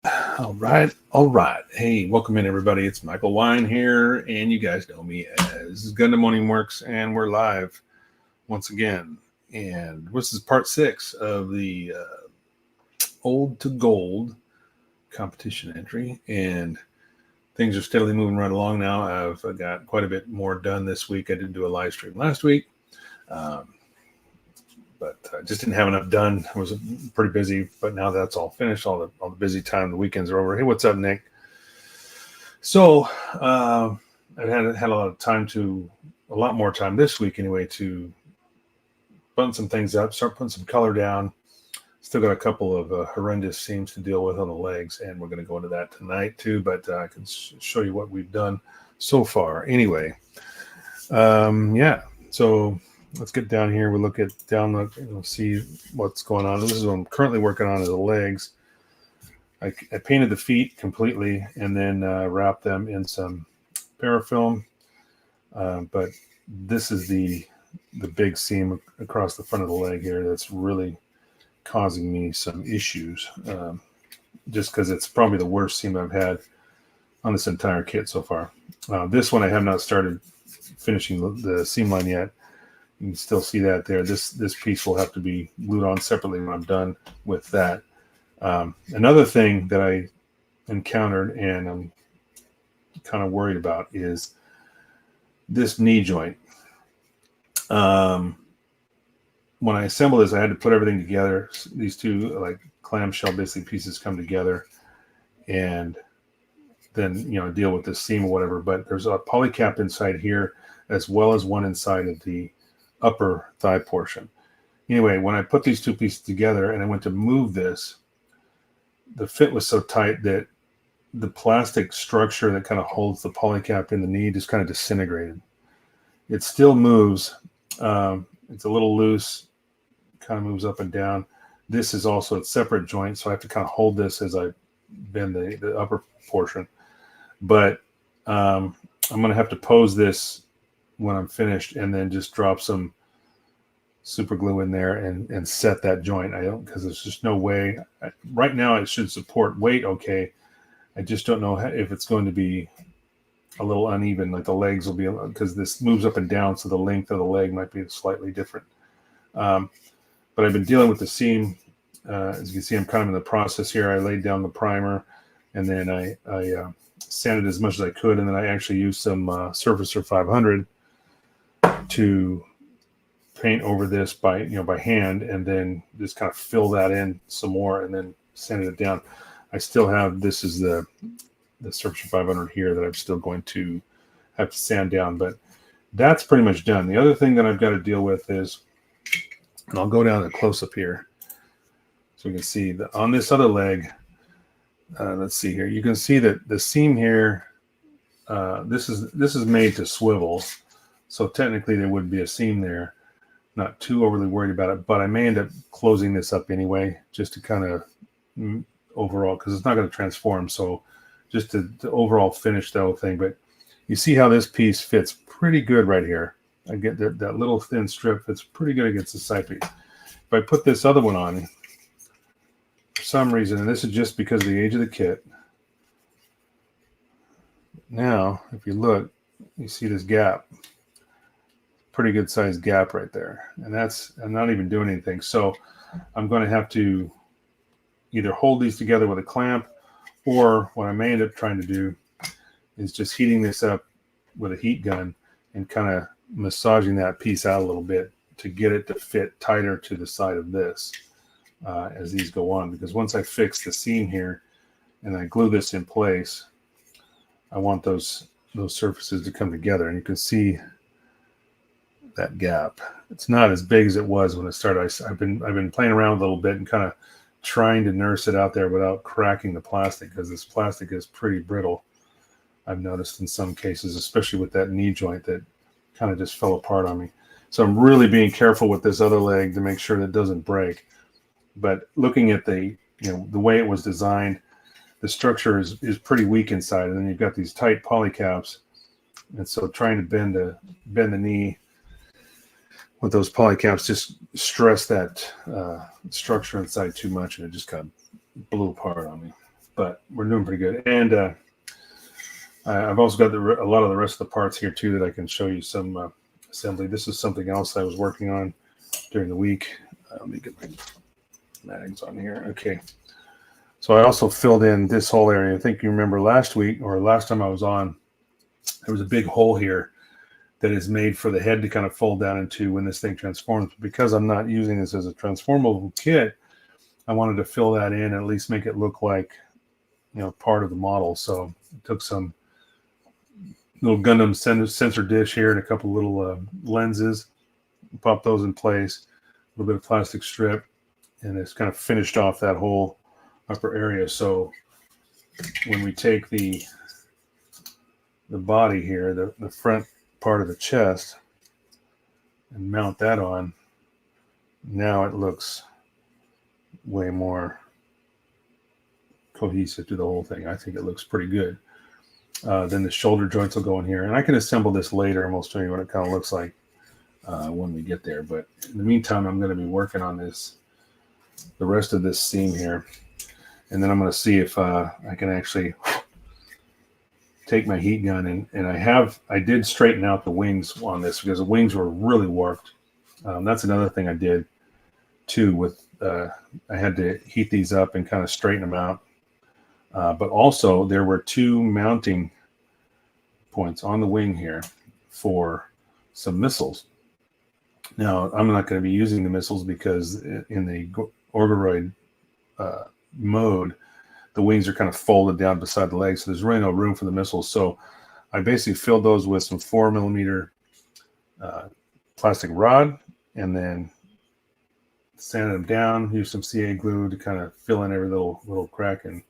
All right, all right. Hey, welcome in everybody. It's Michael Wine here, and you guys know me as Gundam Morning Works, and we're live once again. And this is part 6 of the Old to Gold competition entry, and things are steadily moving right along now. I've got quite a bit more done this week. I didn't do a live stream last week. But I just didn't have enough done. I was pretty busy, but now that's all finished. All the busy time, the weekends are over. Hey, what's up, Nick? So I've had a lot of time a lot more time this week anyway, to button some things up, start putting some color down. Still got a couple of horrendous seams to deal with on the legs, and we're going to go into that tonight too. But I can show you what we've done so far. Anyway, yeah. So let's get down here. We'll look at see what's going on. This is what I'm currently working on, is the legs. I painted the feet completely and then wrapped them in some parafilm. But this is the big seam across the front of the leg here that's really causing me some issues. Just because it's probably the worst seam I've had on this entire kit so far. This one I have not started finishing the seam line yet. You can still see that there. This piece will have to be glued on separately when I'm done with that. Another thing that I encountered and I'm kind of worried about is this knee joint. When I assembled this, I had to put everything together. These two like clamshell basically pieces come together, and then deal with this seam or whatever. But there's a polycap inside here, as well as one inside of the upper thigh portion. Anyway, when I put these two pieces together and I went to move this, the fit was so tight that the plastic structure that kind of holds the polycap in the knee just kind of disintegrated. It still moves. It's a little loose, kind of moves up and down. This is also a separate joint, so I have to kind of hold this as I bend the upper portion. But I'm going to have to pose this when I'm finished and then just drop some super glue in there and set that joint. Because there's just no way. Right now it should support weight okay. I just don't know if it's going to be a little uneven, like the legs will be, because this moves up and down, so the length of the leg might be slightly different. But I've been dealing with the seam. As you can see, I'm kind of in the process here. I laid down the primer, and then I sanded as much as I could, and then I actually used some Surfacer 500 to paint over this by hand, and then just kind of fill that in some more, and then sanded it down. I still have, this is the Surfacer 500 here that I'm still going to have to sand down, but that's pretty much done. The other thing that I've got to deal with is, and I'll go down to close up here so we can see that on this other leg. Let's see here. You can see that the seam here, this is made to swivel, so technically there would be a seam there. Not too overly worried about it, but I may end up closing this up anyway, just to kind of overall, because it's not going to transform. So just to overall finish the whole thing. But you see how this piece fits pretty good right here. I get that little thin strip fits pretty good against the side piece. If I put this other one on, for some reason, and this is just because of the age of the kit. Now, if you look, you see this gap. Pretty good sized gap right there. And I'm not even doing anything. So I'm going to have to either hold these together with a clamp, or what I may end up trying to do is just heating this up with a heat gun and kind of massaging that piece out a little bit to get it to fit tighter to the side of this as these go on. Because once I fix the seam here and I glue this in place, I want those surfaces to come together. And you can see that gap. It's not as big as it was when it started. I've been playing around a little bit and kind of trying to nurse it out there without cracking the plastic, because this plastic is pretty brittle. I've noticed in some cases, especially with that knee joint that kind of just fell apart on me. So I'm really being careful with this other leg to make sure that it doesn't break. But looking at the way it was designed, the structure is pretty weak inside, and then you've got these tight polycaps, and so trying to bend the knee with those polycaps just stress that structure inside too much, and it just kind of blew apart on me. But we're doing pretty good. And I've also got a lot of the rest of the parts here too that I can show you some assembly. This is something else I was working on during the week. Let me get my mags on here. Okay. So I also filled in this whole area. I think you remember last week or last time I was on, there was a big hole here that is made for the head to kind of fold down into when this thing transforms. Because I'm not using this as a transformable kit, I wanted to fill that in and at least make it look like, part of the model. So I took some little Gundam sensor dish here and a couple little lenses, pop those in place, a little bit of plastic strip, and it's kind of finished off that whole upper area. So when we take the body here, the front part of the chest, and mount that on, now it looks way more cohesive to the whole thing. I think it looks pretty good. Then the shoulder joints will go in here, and I can assemble this later and we'll show you what it kind of looks like when we get there. But in the meantime, I'm going to be working on the rest of this seam here, and then I'm going to see if I can actually take my heat gun and I did straighten out the wings on this because the wings were really warped. That's another thing I did too with I had to heat these up and kind of straighten them out. But also there were two mounting points on the wing here for some missiles. Now I'm not going to be using the missiles because in the Orgoroid mode, the wings are kind of folded down beside the legs, so there's really no room for the missiles. So I basically filled those with some 4mm plastic rod, and then sanded them down, used some CA glue to kind of fill in every little crack and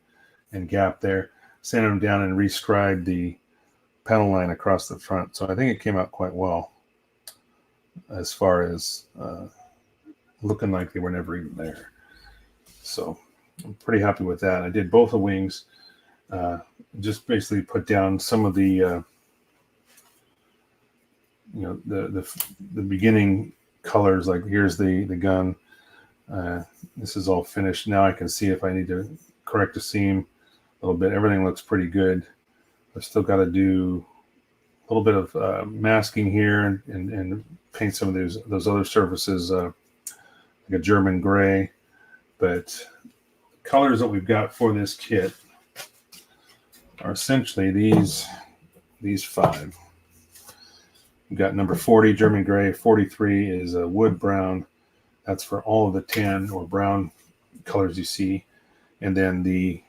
gap there, sanded them down and rescribed the panel line across the front. So I think it came out quite well as far as looking like they were never even there. So I'm pretty happy with that. I did both the wings, just basically put down some of the the beginning colors. Like here's the gun. This is all finished. Now I can see if I need to correct the seam a little bit. Everything looks pretty good. I've still got to do a little bit of masking here and paint some of those other surfaces like a German gray. But colors that we've got for this kit are essentially these five. We've got number 40 German gray, 43 is a wood brown. That's for all of the tan or brown colors you see, and then the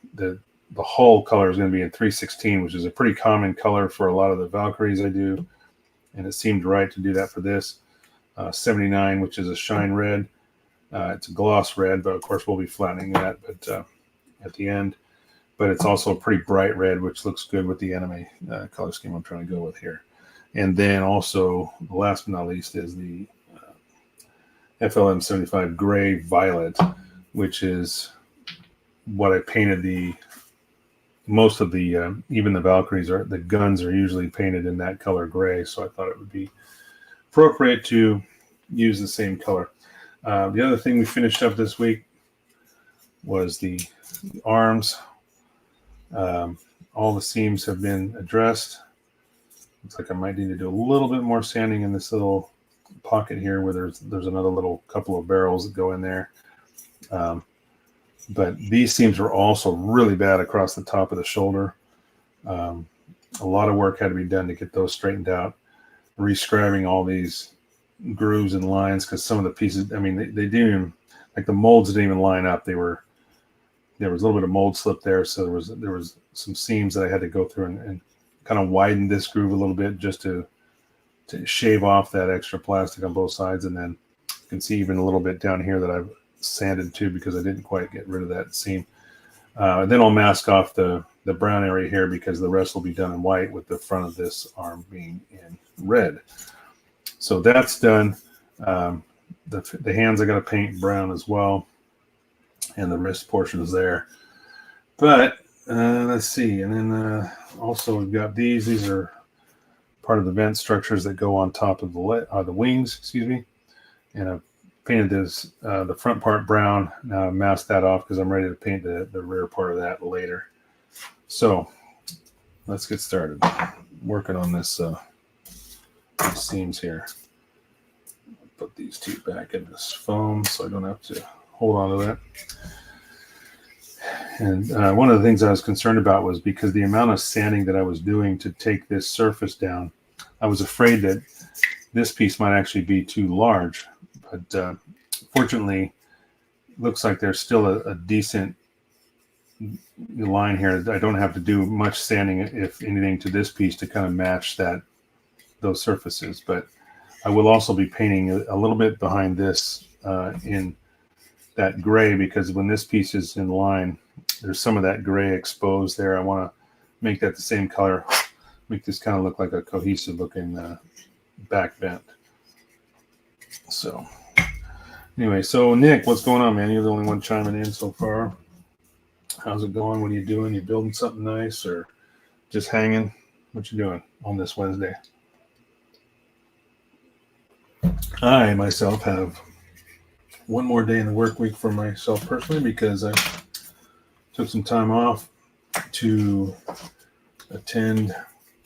hull color is going to be in 316, which is a pretty common color for a lot of the Valkyries I do, and it seemed right to do that for this. 79, which is a shine red. It's a gloss red, but of course we'll be flattening that at the end. But it's also a pretty bright red, which looks good with the anime color scheme I'm trying to go with here. And then also, last but not least, is the FLM 75 gray violet, which is what I painted most of the even the Valkyries the guns are usually painted in that color gray, so I thought it would be appropriate to use the same color. The other thing we finished up this week was the arms. All the seams have been addressed. Looks like I might need to do a little bit more sanding in this little pocket here where there's another little couple of barrels that go in there. But these seams were also really bad across the top of the shoulder. A lot of work had to be done to get those straightened out, rescribing all these grooves and lines because some of the pieces, I mean, they didn't even, like the molds didn't even line up. There was a little bit of mold slip there, so there was some seams that I had to go through and kind of widen this groove a little bit just to shave off that extra plastic on both sides. And then you can see even a little bit down here that I've sanded too because I didn't quite get rid of that seam. And then I'll mask off the brown area here because the rest will be done in white with the front of this arm being in red. So that's done. The hands I got to paint brown as well, and the wrist portion is there. But let's see, and then also we've got these. These are part of the vent structures that go on top of the wings. Excuse me. And I've painted this the front part brown. Now I masked that off because I'm ready to paint the rear part of that later. So let's get started. Working on this these seams here. Put these two back in this foam so I don't have to hold on to that. And one of the things I was concerned about was because the amount of sanding that I was doing to take this surface down, I was afraid that this piece might actually be too large. But fortunately, it looks like there's still a decent line here. I don't have to do much sanding, if anything, to this piece to kind of match those surfaces. But I will also be painting a little bit behind this in that gray, because when this piece is in line, there's some of that gray exposed there. I want to make that the same color, make this kind of look like a cohesive looking back bend. So anyway, so Nick, what's going on, man? You're the only one chiming in so far. How's it going? What are you doing? You building something nice or just hanging? What you doing on this Wednesday? I myself have one more day in the work week for myself personally, because I took some time off to attend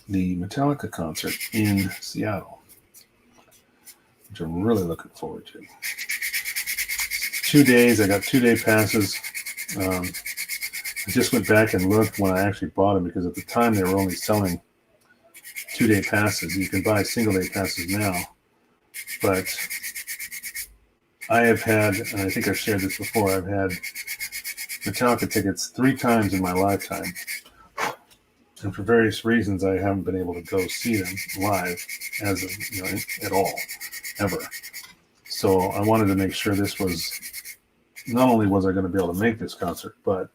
the Metallica concert in Seattle, which I'm really looking forward to. 2 days, I got 2-day passes. I just went back and looked when I actually bought them, because at the time they were only selling 2-day passes. You can buy single-day passes now, but I have had, and I think I've shared this before, I've had Metallica tickets 3 times in my lifetime. And for various reasons, I haven't been able to go see them live as of, at all, ever. So I wanted to make sure this was, not only was I going to be able to make this concert, but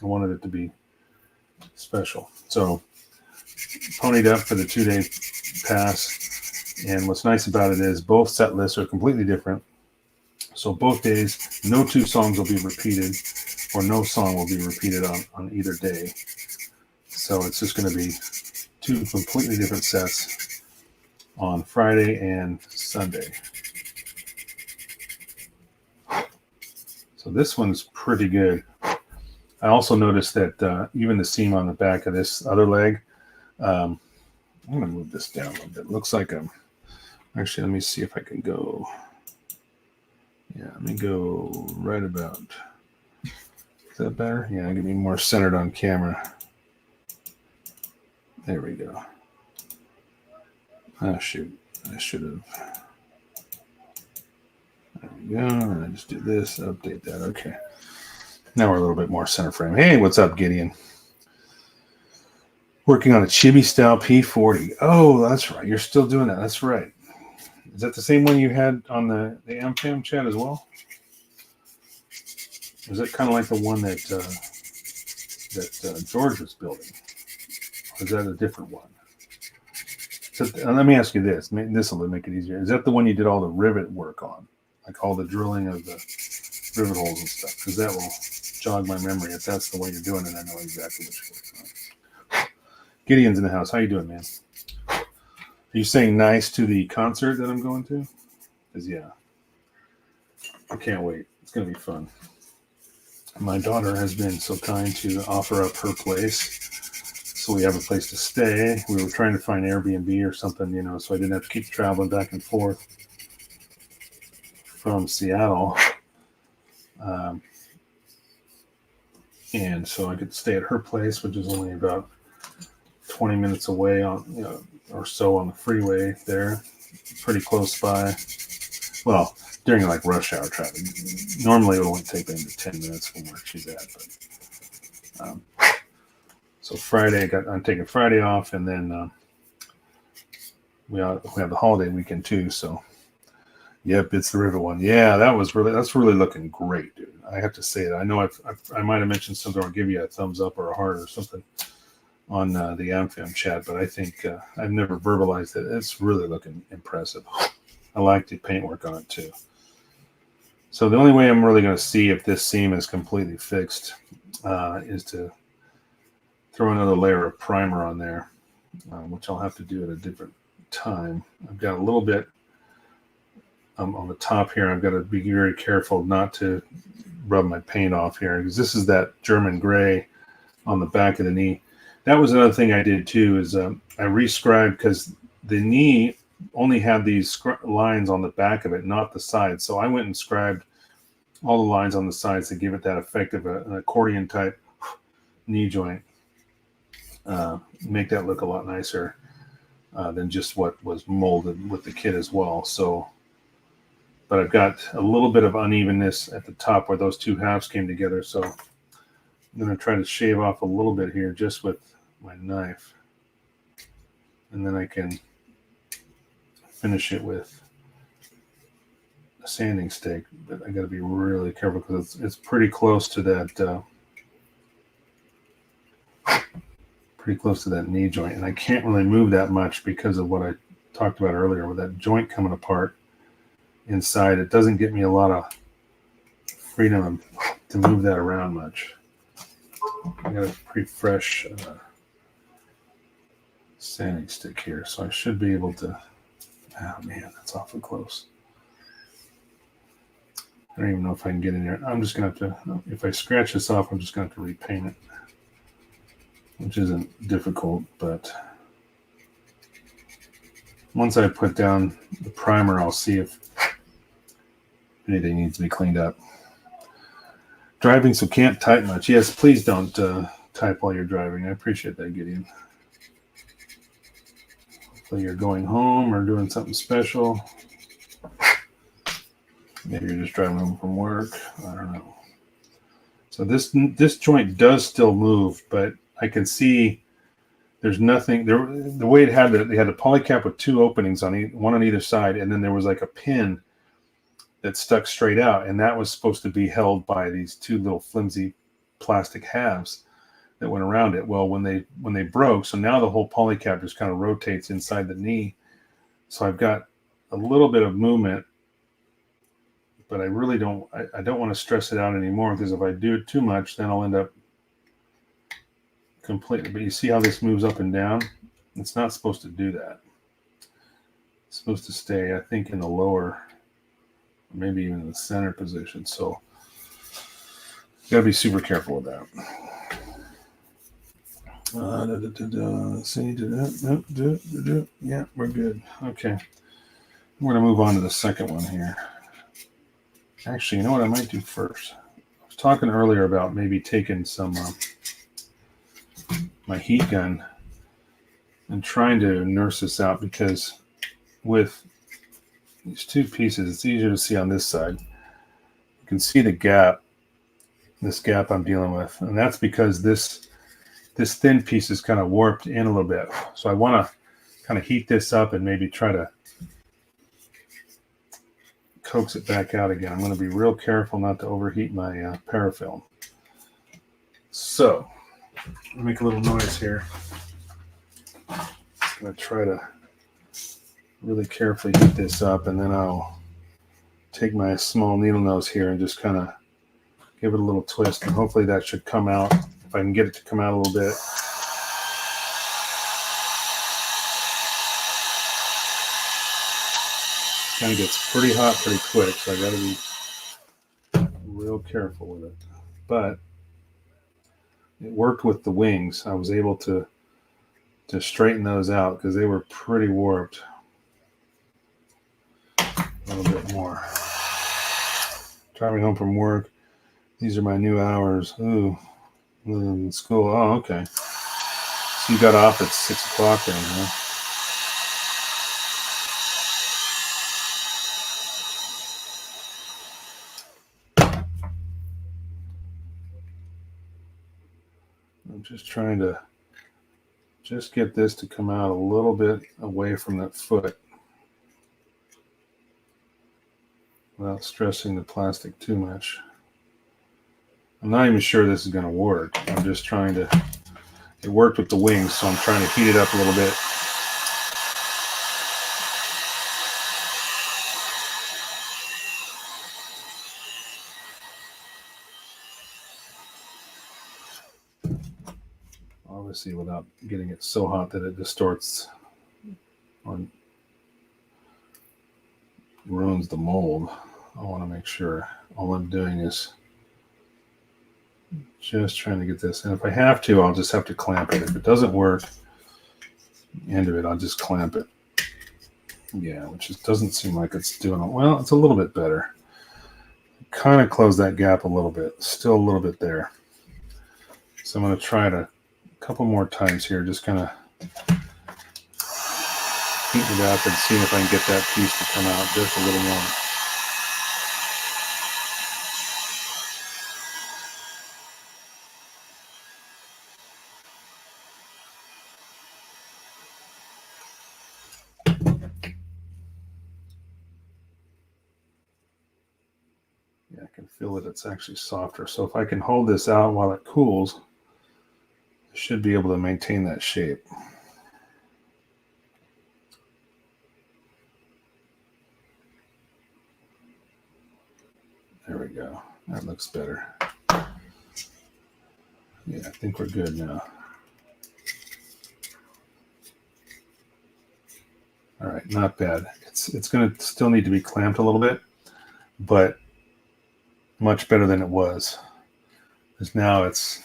I wanted it to be special. So ponied up for the 2-day pass. And what's nice about it is both set lists are completely different. So both days, no 2 songs will be repeated, or no song will be repeated on either day. So it's just going to be 2 completely different sets on Friday and Sunday. So this one's pretty good. I also noticed that even the seam on the back of this other leg, I'm going to move this down a little bit. It looks like actually, let me see if I can go. Yeah, let me go right about. Is that better? Yeah, get me more centered on camera. There we go. Oh, shoot. I should have. There we go. And I just do this, update that. Okay. Now we're a little bit more center frame. Hey, what's up, Gideon? Working on a Chibi Style P40. Oh, that's right. You're still doing that. That's right. Is that the same one you had on the AmFam chat as well? Is it kind of like the one that George was building? Or is that a different one? So, let me ask you this. This will make it easier. Is that the one you did all the rivet work on? Like all the drilling of the rivet holes and stuff? Because that will jog my memory. If that's the way you're doing it, I know exactly what you're working on. Gideon's in the house. How you doing, man? Are you saying nice to the concert that I'm going to? Because, yeah, I can't wait. It's going to be fun. My daughter has been so kind to offer up her place, so we have a place to stay. We were trying to find Airbnb or something, so I didn't have to keep traveling back and forth from Seattle. And so I could stay at her place, which is only about 20 minutes away or so on the freeway there, pretty close by. Well, during like rush hour traffic. Normally it would only take maybe 10 minutes from where she's at. But so Friday, I'm taking Friday off, and then we have the holiday weekend too. So yep, it's the river one. Yeah, that's really looking great, dude. I have to say that. I know I might have mentioned something, or give you a thumbs up or a heart or something on the AmFam chat, but I think I've never verbalized it. It's really looking impressive. I like the paintwork on it too. So the only way I'm really going to see if this seam is completely fixed is to throw another layer of primer on there, which I'll have to do at a different time. I've got a little bit on the top here. I've got to be very careful not to rub my paint off here, because this is that German gray on the back of the knee. That was another thing I did too. Is I rescribed because the knee only had these lines on the back of it, not the sides. So I went and scribed all the lines on the sides to give it that effect of an accordion type knee joint. Make that look a lot nicer than just what was molded with the kit as well. So, but I've got a little bit of unevenness at the top where those two halves came together. So I'm going to try to shave off a little bit here just with my knife. And then I can finish it with a sanding stick. But I got to be really careful because it's pretty close to that knee joint, and I can't really move that much because of what I talked about earlier with that joint coming apart inside. It doesn't give me a lot of freedom to move that around much. I got a pretty fresh sanding stick here, so I should be able to. Oh man, that's awfully close. I don't even know if I can get in there. I'm just gonna have to. If I scratch this off, I'm just gonna have to repaint it, which isn't difficult, but once I put down the primer, I'll see if anything needs to be cleaned up. Driving, so can't type much. Yes, please don't type while you're driving. I appreciate that, Gideon. Hopefully you're going home or doing something special. Maybe you're just driving home from work. I don't know. So this joint does still move, but I can see there's nothing there. The way they had the polycap with two openings on one on either side, and then there was like a pin that stuck straight out, and that was supposed to be held by these two little flimsy plastic halves that went around it. Well, when they broke, so now the whole polycap just kind of rotates inside the knee. So I've got a little bit of movement, but I really don't. I don't want to stress it out anymore because if I do it too much, then I'll end up completely. But you see how this moves up and down? It's not supposed to do that. It's supposed to stay, I think, in the lower, maybe even in the center position. So you gotta be super careful with that. Yeah, we're good. Okay. We're gonna move on to the second one here. Actually, you know what I might do first? I was talking earlier about maybe taking some my heat gun and trying to nurse this out, because with these two pieces, it's easier to see on this side. You can see the gap, this gap I'm dealing with, and that's because this thin piece is kind of warped in a little bit. So I want to kind of heat this up and maybe try to coax it back out again. I'm going to be real careful not to overheat my parafilm. So I'll make a little noise here. I'm going to try to really carefully heat this up, and then I'll take my small needle nose here and just kind of give it a little twist, and hopefully that should come out. If I can get it to come out a little bit. Kind of gets pretty hot pretty quick, so I got to be real careful with it. But it worked with the wings. I was able to straighten those out because they were pretty warped. A little bit more. Driving home from work. These are my new hours. Ooh, in school. Oh, okay. So you got off at 6 o'clock then, huh? I'm just trying to just get this to come out a little bit away from that foot without stressing the plastic too much. I'm not even sure this is going to work. I'm just trying to, it worked with the wings, so I'm trying to heat it up a little bit. Obviously without getting it so hot that it distorts or ruins the mold. I want to make sure all I'm doing is Just trying to get this. And if I have to, I'll just have to clamp it. If it doesn't work, end of it, I'll just clamp it. Yeah, which just doesn't seem like it's doing it. Well, it's a little bit better. Kind of close that gap a little bit. Still a little bit there. So I'm going to try it a couple more times here. Just kind of heat it up and see if I can get that piece to come out just a little more. Yeah, I can feel that it's actually softer. So if I can hold this out while it cools, I should be able to maintain that shape. There we go. That looks better. Yeah, I think we're good now. All right, not bad. It's going to still need to be clamped a little bit, but much better than it was. Because now it's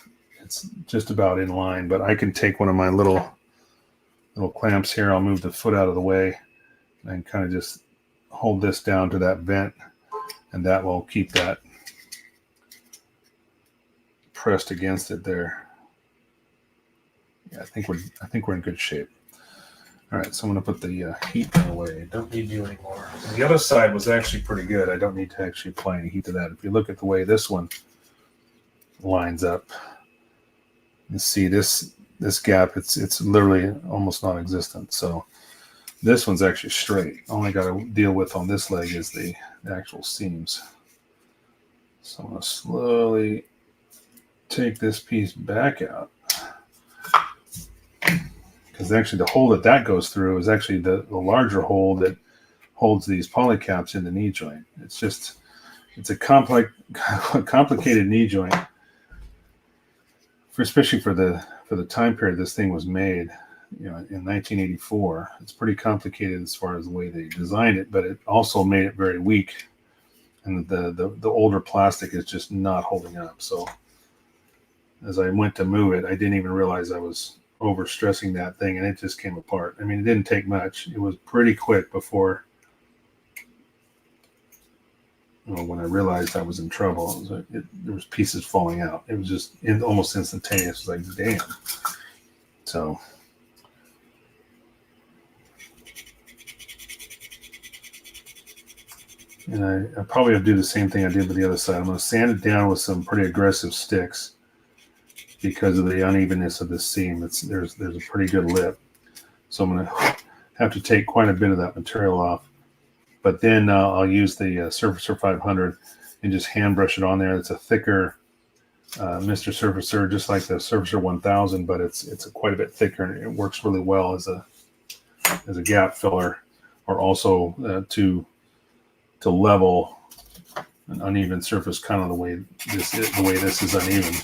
just about in line. But I can take one of my little clamps here. I'll move the foot out of the way and kind of just hold this down to that vent, and that will keep that pressed against it there. Yeah, I think we're in good shape. All right, so I'm going to put the heat away. Don't need you anymore. And the other side was actually pretty good. I don't need to actually apply any heat to that. If you look at the way this one lines up, you see this gap. It's literally almost non-existent. So this one's actually straight. All I got to deal with on this leg is the actual seams. So I'm going to slowly take this piece back out. Because actually the hole that goes through is actually the larger hole that holds these polycaps in the knee joint. It's a complicated knee joint, especially for the time period this thing was made, in 1984. It's pretty complicated as far as the way they designed it, but it also made it very weak, and the older plastic is just not holding up. So as I went to move it, I didn't even realize I was overstressing that thing, and it just came apart. I mean, it didn't take much. It was pretty quick before, when I realized I was in trouble. There was pieces falling out. It was just almost instantaneous. It was like, damn. So and I probably have to do the same thing I did with the other side. I'm going to sand it down with some pretty aggressive sticks because of the unevenness of this seam. There's a pretty good lip. So I'm going to have to take quite a bit of that material off. But then I'll use the Surfacer 500 and just hand brush it on there. It's a thicker Mr. Surfacer, just like the Surfacer 1000, but it's quite a bit thicker, and it works really well as a gap filler, or also to level an uneven surface, kind of the way this is uneven.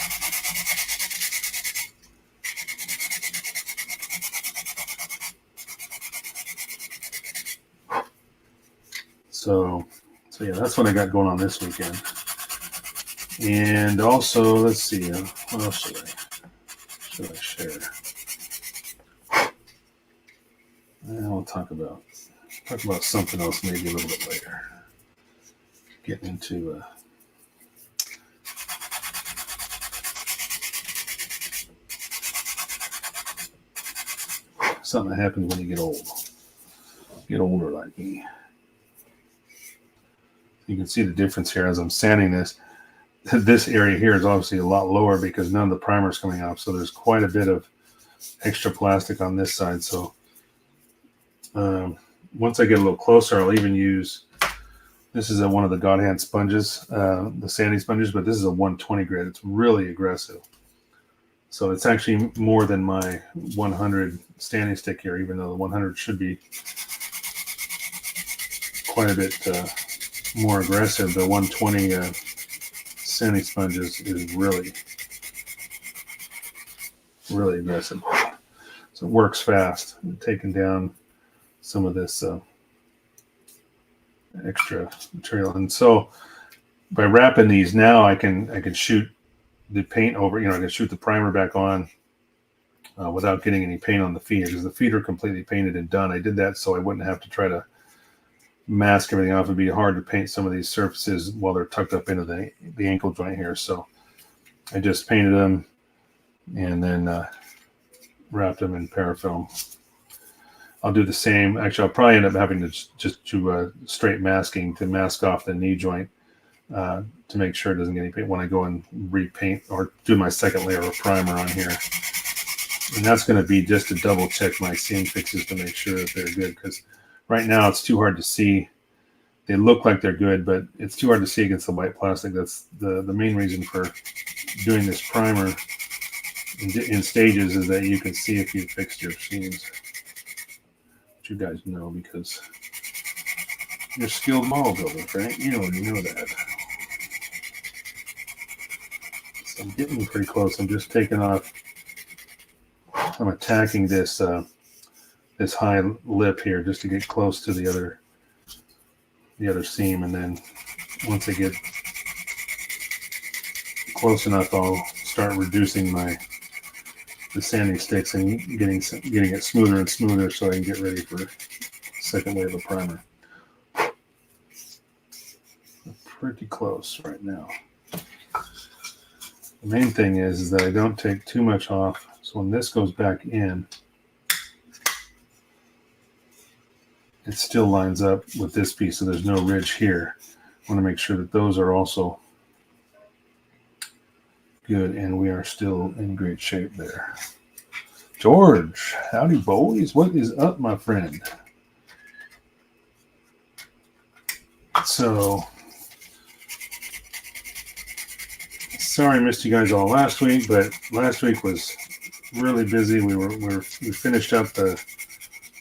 So yeah, that's what I got going on this weekend. And also, let's see, what else should I share? We'll talk about something else maybe a little bit later. Getting into something that happens when you get older like me. You can see the difference here as I'm sanding this. This area here is obviously a lot lower because none of the primer is coming off. So there's quite a bit of extra plastic on this side. So once I get a little closer, I'll even use, this is one of the God Hand sponges, the sanding sponges, but this is a 120 grit. It's really aggressive. So it's actually more than my 100 standing stick here, even though the 100 should be quite a bit more aggressive. The 120 sanding sponge is really, really aggressive. So it works fast. I'm taking down some of this extra material, and so by wrapping these now, I can shoot the paint over, I can shoot the primer back on without getting any paint on the feet, because the feet are completely painted and done. I did that so I wouldn't have to try to mask everything off. It'd be hard to paint some of these surfaces while they're tucked up into the ankle joint here. So I just painted them and then wrapped them in parafilm. I'll do the same. Actually, I'll probably end up having to just do straight masking to mask off the knee joint to make sure it doesn't get any paint when I go and repaint or do my second layer of primer on here. And that's going to be just to double check my seam fixes to make sure that they're good, because right now it's too hard to see. They look like they're good, but it's too hard to see against the white plastic. That's the main reason for doing this primer in stages, is that you can see if you fixed your seams. Which you guys know because you're skilled model builders, right? You already know that. So I'm getting pretty close. I'm just taking off. I'm attacking this this high lip here just to get close to the other seam, and then once I get close enough, I'll start reducing the sanding sticks and getting it smoother and smoother so I can get ready for second wave of primer. Pretty close right now. The main thing is that I don't take too much off. So when this goes back in, it still lines up with this piece, so there's no ridge here. I want to make sure that those are also good, and we are still in great shape there. George, howdy boys. What is up, my friend? So, sorry I missed you guys all last week, but last week was really busy. We finished up the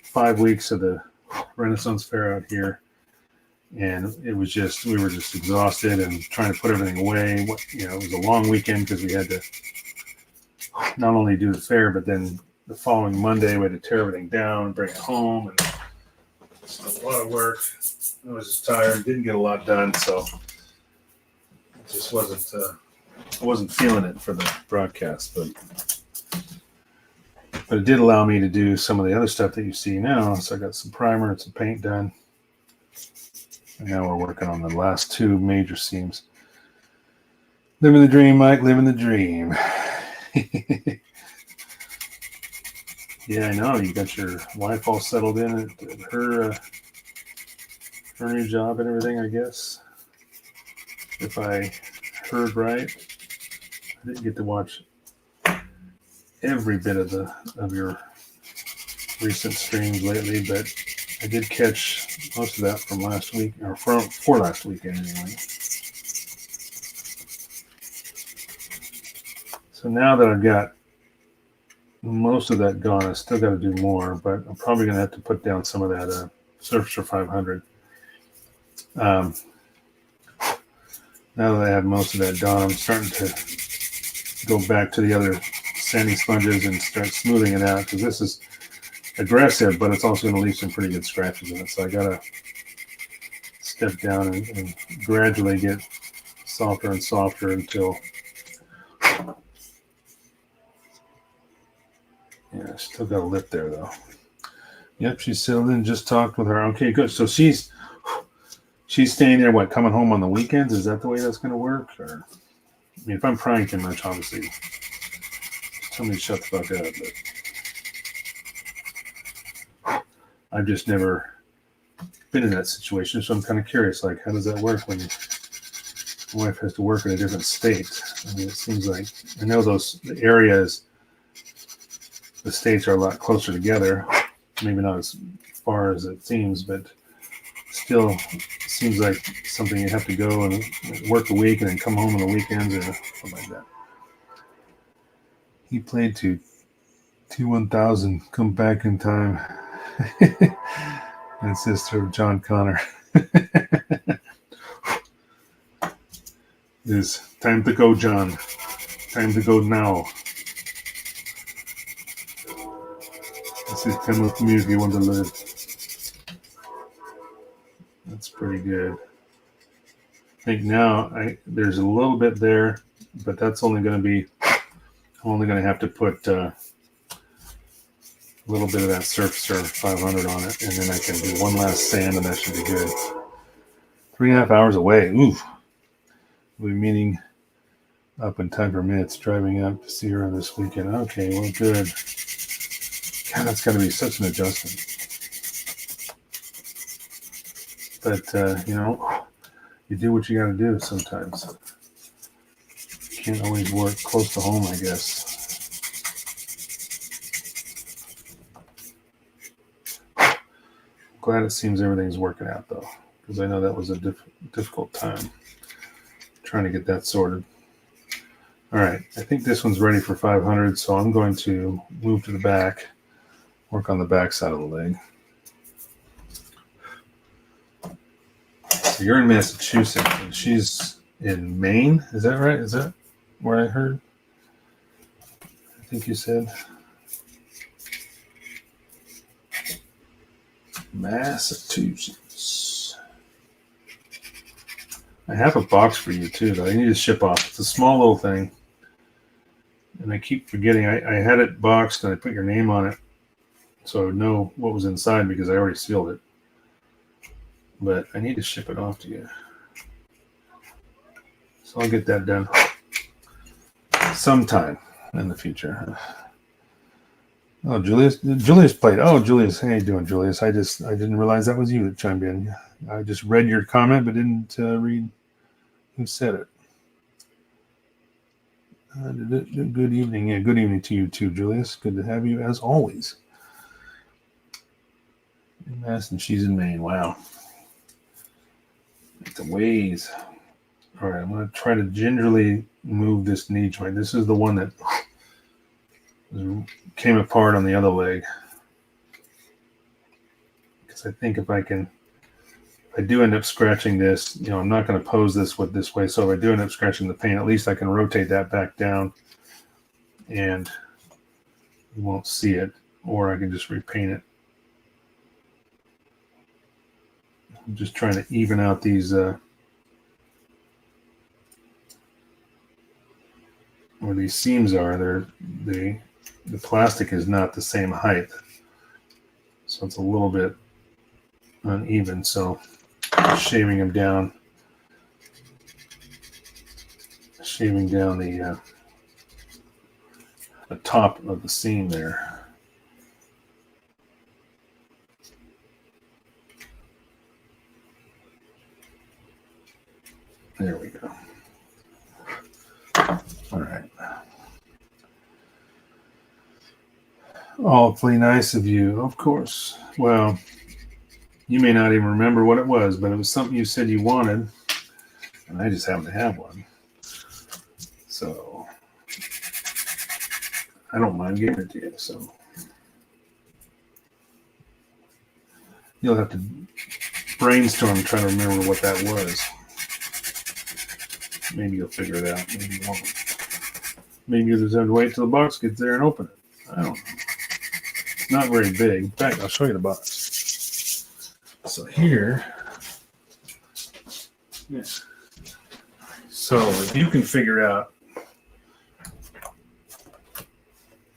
5 weeks of the Renaissance Fair out here, and we were just exhausted and trying to put everything away. It was a long weekend because we had to not only do the fair, but then the following Monday we had to tear everything down and bring it home, and it's a lot of work. I was just tired, didn't get a lot done, so it just wasn't. I wasn't feeling it for the broadcast, but it did allow me to do some of the other stuff that you see now. So I got some primer and some paint done. And now we're working on the last two major seams. Living the dream, Mike, living the dream. Yeah, I know. You got your wife all settled in at her new job and everything, I guess. If I heard right. I didn't get to watch every bit of your recent streams lately, but I did catch most of that from last week, or for last weekend anyway. So now that I've got most of that gone, I still got to do more, but I'm probably going to have to put down some of that Surfacer 500. Now that I have most of that done, I'm starting to go back to the other sanding sponges and start smoothing it out, because this is aggressive, but it's also going to leave some pretty good scratches in it. So I got to step down and gradually get softer and softer until, yeah, still got a lip there though. Yep, she's settled in, just talked with her. Okay, good. So she's staying there, coming home on the weekends? Is that the way that's going to work? Or, I mean, if I'm prying too much, obviously, just tell me to shut the fuck up. But I've just never been in that situation, so I'm kind of curious, how does that work when my wife has to work in a different state? I mean, it seems like, I know the areas, the states are a lot closer together, maybe not as far as it seems, but still seems like something you have to go and work a week and then come home on the weekends or something like that. He played to T1000, come back in time. And sister of John Connor. It's time to go, John. Time to go now. This is Come With Me If You Want to Live. That's pretty good. I think now there's a little bit there but that's only going to be, I'm only going to have to put a little bit of that Surfacer 500 on it, and then I can do one last sand, and that should be good. 3.5 hours away. Ooh. We'll be meeting up in time for minutes, driving up to see her this weekend. Okay, well, good. God, that's got to be such an adjustment. But, you do what you got to do sometimes. You can't always work close to home, I guess. Glad it seems everything's working out, though, because I know that was a difficult time trying to get that sorted. All right, I think this one's ready for 500, so I'm going to move to the back, work on the back side of the leg. So you're in Massachusetts, and she's in Maine. Is that right? Is that where I heard? I think you said. Massachusetts. I have a box for you, too, that I need to ship off. It's a small little thing. And I keep forgetting. I had it boxed, and I put your name on it so I would know what was inside because I already sealed it. But I need to ship it off to you. So I'll get that done sometime in the future. Oh, Julius played. Oh, Julius, how you doing, Julius? I didn't realize that was you that chimed in. I just read your comment, but didn't read who said it. Good evening. Yeah, good evening to you too, Julius. Good to have you as always. In Mass, and she's in Maine. Wow. The ways. All right, I'm going to try to gingerly move this knee joint. This is the one that came apart on the other leg. Because I think if I do end up scratching this, I'm not going to pose this with this way. So if I do end up scratching the paint, at least I can rotate that back down and you won't see it, or I can just repaint it. I'm just trying to even out these where these seams are. The plastic is not the same height, so it's a little bit uneven. So shaving them down, the top of the seam there. There we go. All right. Awfully nice of you, of course. Well, you may not even remember what it was, but it was something you said you wanted, and I just happen to have one. So I don't mind giving it to you. So you'll have to brainstorm trying to remember what that was. Maybe you'll figure it out. Maybe you won't. Maybe you'll just have to wait till the box gets there and open it. I don't know. It's not very big. In fact, I'll show you the box. So here. Yeah. So if you can figure out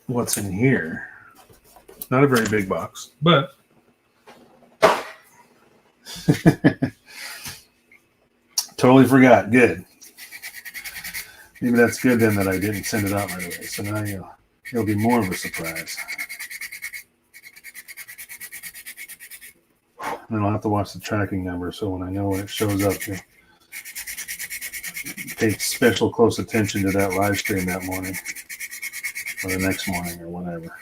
what's in here, not a very big box, but totally forgot. Good. Maybe that's good then that I didn't send it out right away. So now it'll be more of a surprise. And then I'll have to watch the tracking number so when I know when it shows up, pay special close attention to that live stream that morning or the next morning or whatever.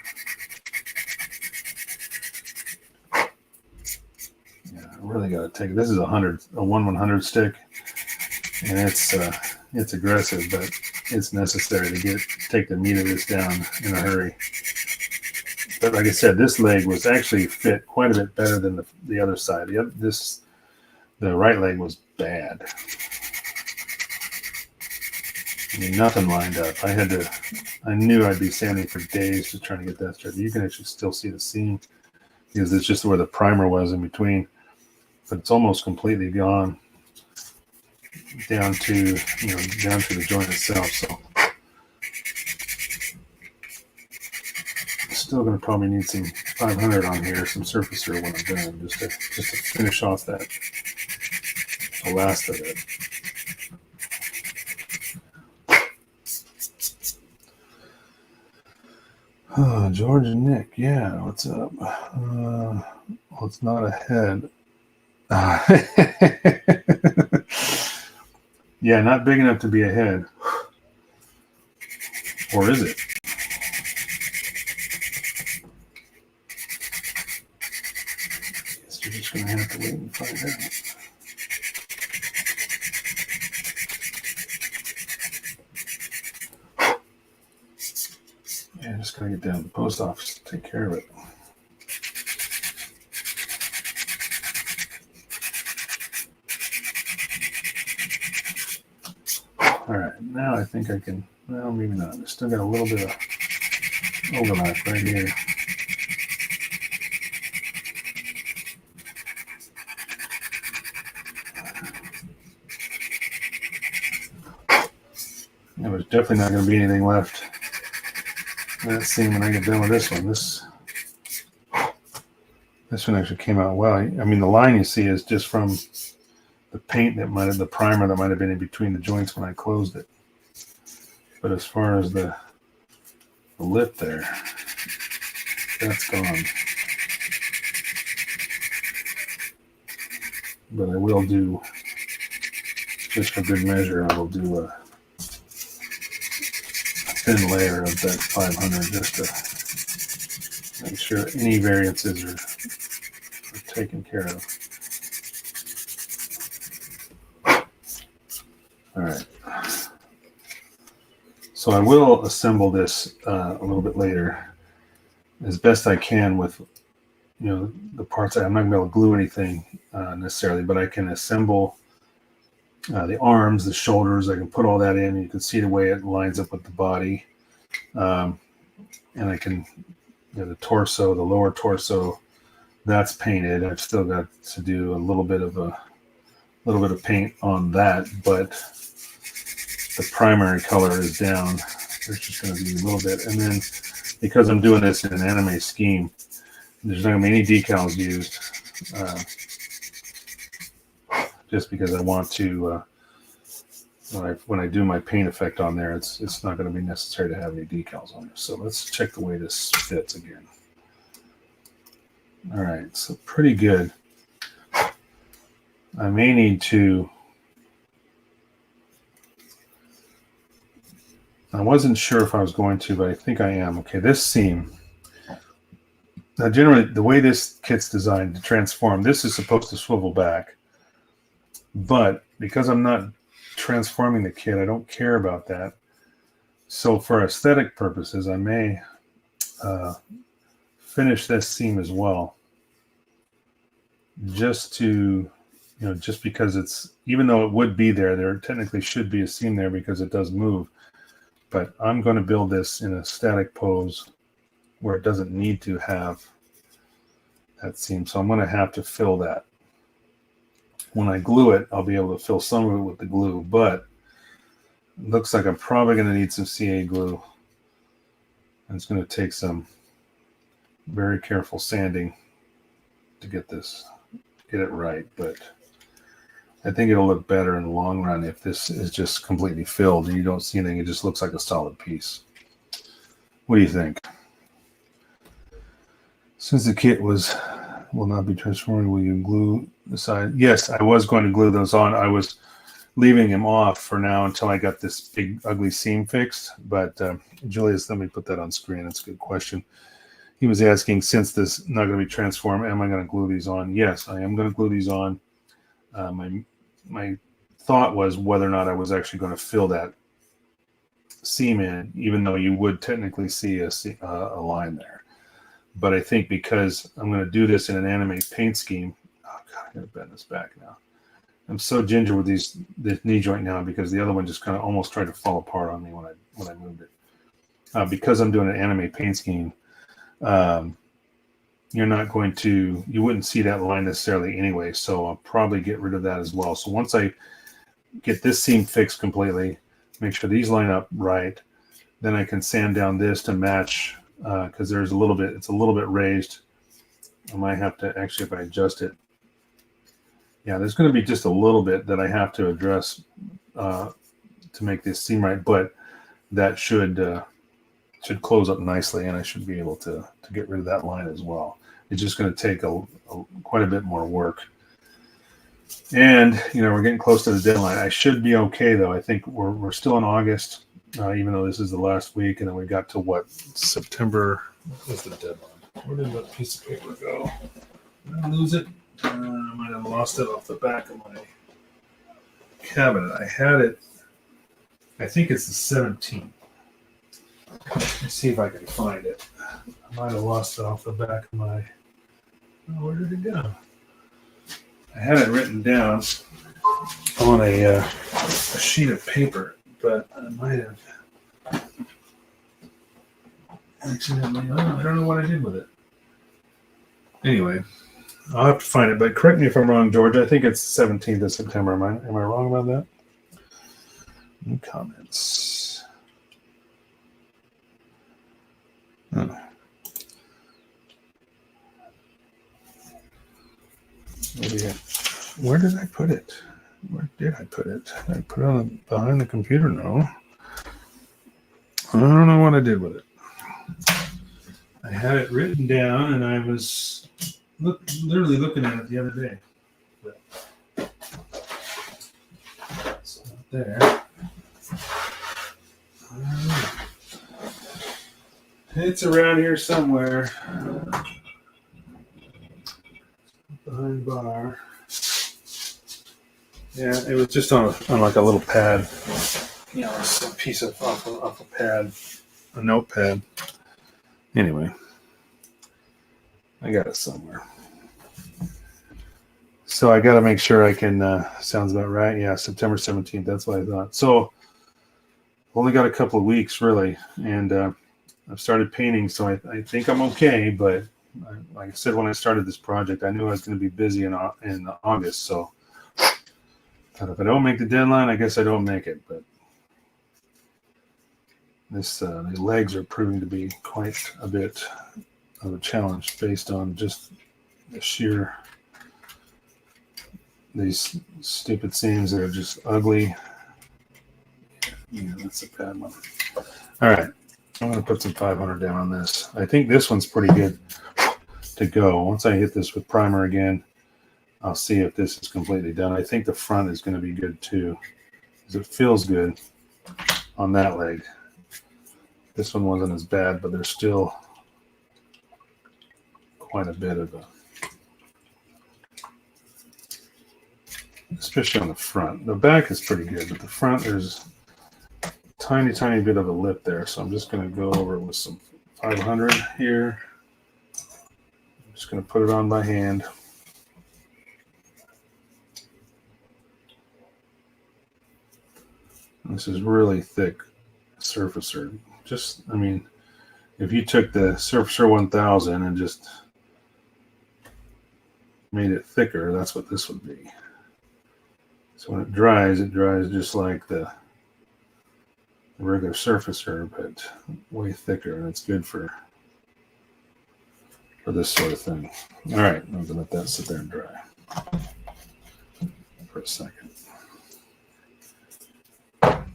Yeah, I really got to take it. This is a 1/100 stick, and it's aggressive, but it's necessary to take the meat of this down in a hurry. But like I said, this leg was actually fit quite a bit better than the other side. The right leg was bad. I mean, nothing lined up. I knew I'd be standing for days just trying to get that straight. You can actually still see the seam because it's just where the primer was in between, but it's almost completely gone. down to down to the joint itself. So still going to probably need some 500 on here, some surfacer when I'm done, just to finish off the last of it. George and Nick, yeah, what's up? Well, it's not a head. Yeah, not big enough to be a head. Or is it? Guess you're just going to have to wait and find out. Yeah, just got to get down to the post office to take care of it. All right, now I think I can, well, maybe not. I still got a little bit of overlap right here. There's definitely not going to be anything left in that seam when I get done with this one. This one actually came out well. I mean, the line you see is just from the paint the primer that might have been in between the joints when I closed it. But as far as the lip there, that's gone. But I will do, just for good measure, I will do a thin layer of that 500 just to make sure any variances are taken care of. All right. So I will assemble this a little bit later as best I can with, the parts. I'm not going to be able to glue anything necessarily, but I can assemble the arms, the shoulders. I can put all that in. You can see the way it lines up with the body. And I can, the torso, the lower torso, that's painted. I've still got to do a little bit of paint on that, but the primary color is down. There's just going to be a little bit. And then because I'm doing this in an anime scheme, there's not going to be any decals used. Just because I want to, when I do my paint effect on there, it's not going to be necessary to have any decals on there. So let's check the way this fits again. All right, so pretty good. I may need to, I wasn't sure if I was going to, but I think I am. Okay, this seam. Now, generally, the way this kit's designed to transform, this is supposed to swivel back. But because I'm not transforming the kit, I don't care about that. So for aesthetic purposes, I may finish this seam as well. Just to, just because it's, even though it would be there, there technically should be a seam there because it does move. But I'm going to build this in a static pose where it doesn't need to have that seam. So I'm going to have to fill that. When I glue it, I'll be able to fill some of it with the glue, but it looks like I'm probably going to need some CA glue. And it's going to take some very careful sanding to get it right. But I think it'll look better in the long run if this is just completely filled and you don't see anything. It just looks like a solid piece. What do you think? Since the kit will not be transformed, will you glue the side? Yes, I was going to glue those on. I was leaving them off for now until I got this big ugly seam fixed. But Julius, let me put that on screen. That's a good question. He was asking, since this is not going to be transformed, am I going to glue these on? Yes, I am going to glue these on. My thought was whether or not I was actually going to fill that seam in, even though you would technically see a line there. But I think because I'm going to do this in an anime paint scheme, oh God, I got to bend this back now. I'm so ginger with this knee joint now because the other one just kind of almost tried to fall apart on me when I moved it. Because I'm doing an anime paint scheme, you wouldn't see that line necessarily anyway. So I'll probably get rid of that as well. So once I get this seam fixed completely, make sure these line up right. Then I can sand down this to match because it's a little bit raised. I might have to actually, if I adjust it, yeah, there's going to be just a little bit that I have to address to make this seam right, but that should close up nicely, and I should be able to get rid of that line as well. It's just going to take quite a bit more work. And, we're getting close to the deadline. I should be okay, though. I think we're still in August, even though this is the last week. And then we got to September. What was the deadline? Where did that piece of paper go? Did I lose it? I might have lost it off the back of my cabinet. I had it. I think it's the 17th. Let's see if I can find it. I might have lost it off the back of my. Oh, where did it go? I had it written down on a sheet of paper, but I might have accidentally. I don't know what I did with it. Anyway, I'll have to find it. But correct me if I'm wrong, George. I think it's 17th of September. Am I wrong about that? New comments. Oh. Where did I put it? Where did I put it? Did I put it behind the computer? No. I don't know what I did with it. I had it written down, and I was literally looking at it the other day. But it's not there. It's around here somewhere. Behind bar. Yeah, it was just on like a little pad. Some piece of off a pad, a notepad. Anyway, I got it somewhere. So I got to make sure I can. Sounds about right. Yeah, September 17th. That's what I thought. So only got a couple of weeks really, and I've started painting, so I think I'm okay. But like I said, when I started this project, I knew I was going to be busy in August. So if I don't make the deadline, I guess I don't make it. But the legs are proving to be quite a bit of a challenge based on just the sheer these stupid seams that are just ugly. Yeah, that's a bad one. All right, I'm going to put some 500 down on this. I think this one's pretty good to go. Once I hit this with primer again, I'll see if this is completely done. I think the front is going to be good too, because it feels good on that leg. This one wasn't as bad, but there's still quite a bit of especially on the front. The back is pretty good, but the front, there's a tiny bit of a lip there. So I'm just going to go over it with some 500 here. I'm just going to put it on by hand. This is really thick surfacer. If you took the Surfacer 1000 and just made it thicker, that's what this would be. So when it dries just like the regular surfacer, but way thicker, and it's good for this sort of thing. All right, I'm gonna let that sit there and dry for a second.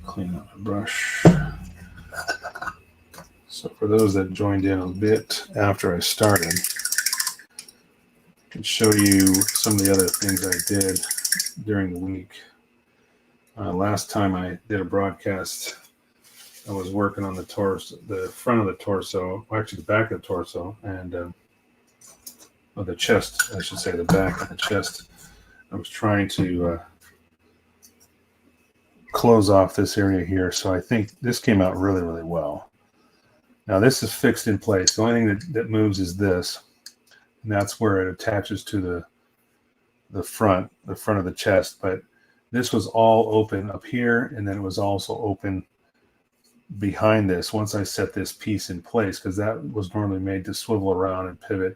Clean up the brush. So for those that joined in a bit after I started, I can show you some of the other things I did during the week. Last time I did a broadcast, I was working on the torso, the front of the torso, well, actually the back of the torso, and the chest, I should say, the back of the chest. I was trying to close off this area here, so I think this came out really, really well. Now this is fixed in place. The only thing that moves is this, and that's where it attaches to the front of the chest. But this was all open up here, and then it was also open behind this once I set this piece in place, because that was normally made to swivel around and pivot.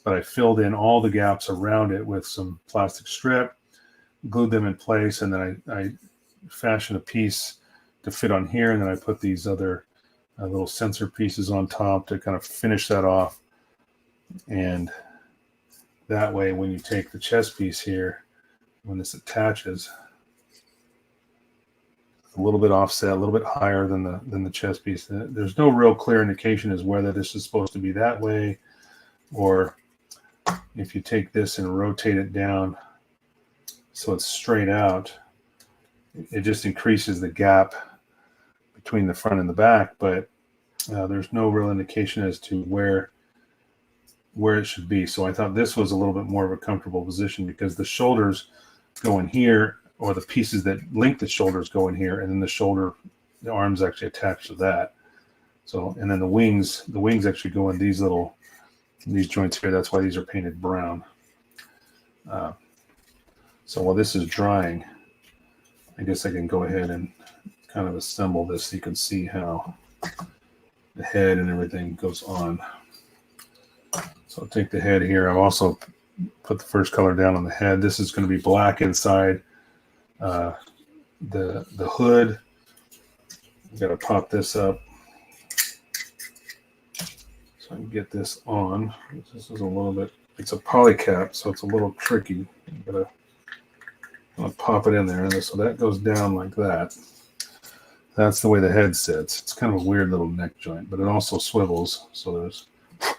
But I filled in all the gaps around it with some plastic strip, glued them in place, and then I fashion a piece to fit on here, and then I put these other little sensor pieces on top to kind of finish that off. And that way, when you take the chest piece here, when this attaches, a little bit offset, a little bit higher than the chest piece. There's no real clear indication as whether this is supposed to be that way, or if you take this and rotate it down so it's straight out, it just increases the gap between the front and the back, but there's no real indication as to where it should be. So I thought this was a little bit more of a comfortable position because the shoulders go in here, or the pieces that link the shoulders go in here, and then the arms actually attach to that. So, and then the wings actually go in these joints here. That's why these are painted brown. So while this is drying, I guess I can go ahead and kind of assemble this so you can see how the head and everything goes on. So I'll take the head here. I've also put the first color down on the head. This is going to be black inside. The hood, got to pop this up so I can get this on. This is a little bit, it's a polycap, so it's a little tricky. You gotta pop it in there, so that goes down like that. That's the way the head sits. It's kind of a weird little neck joint, but it also swivels, so there's a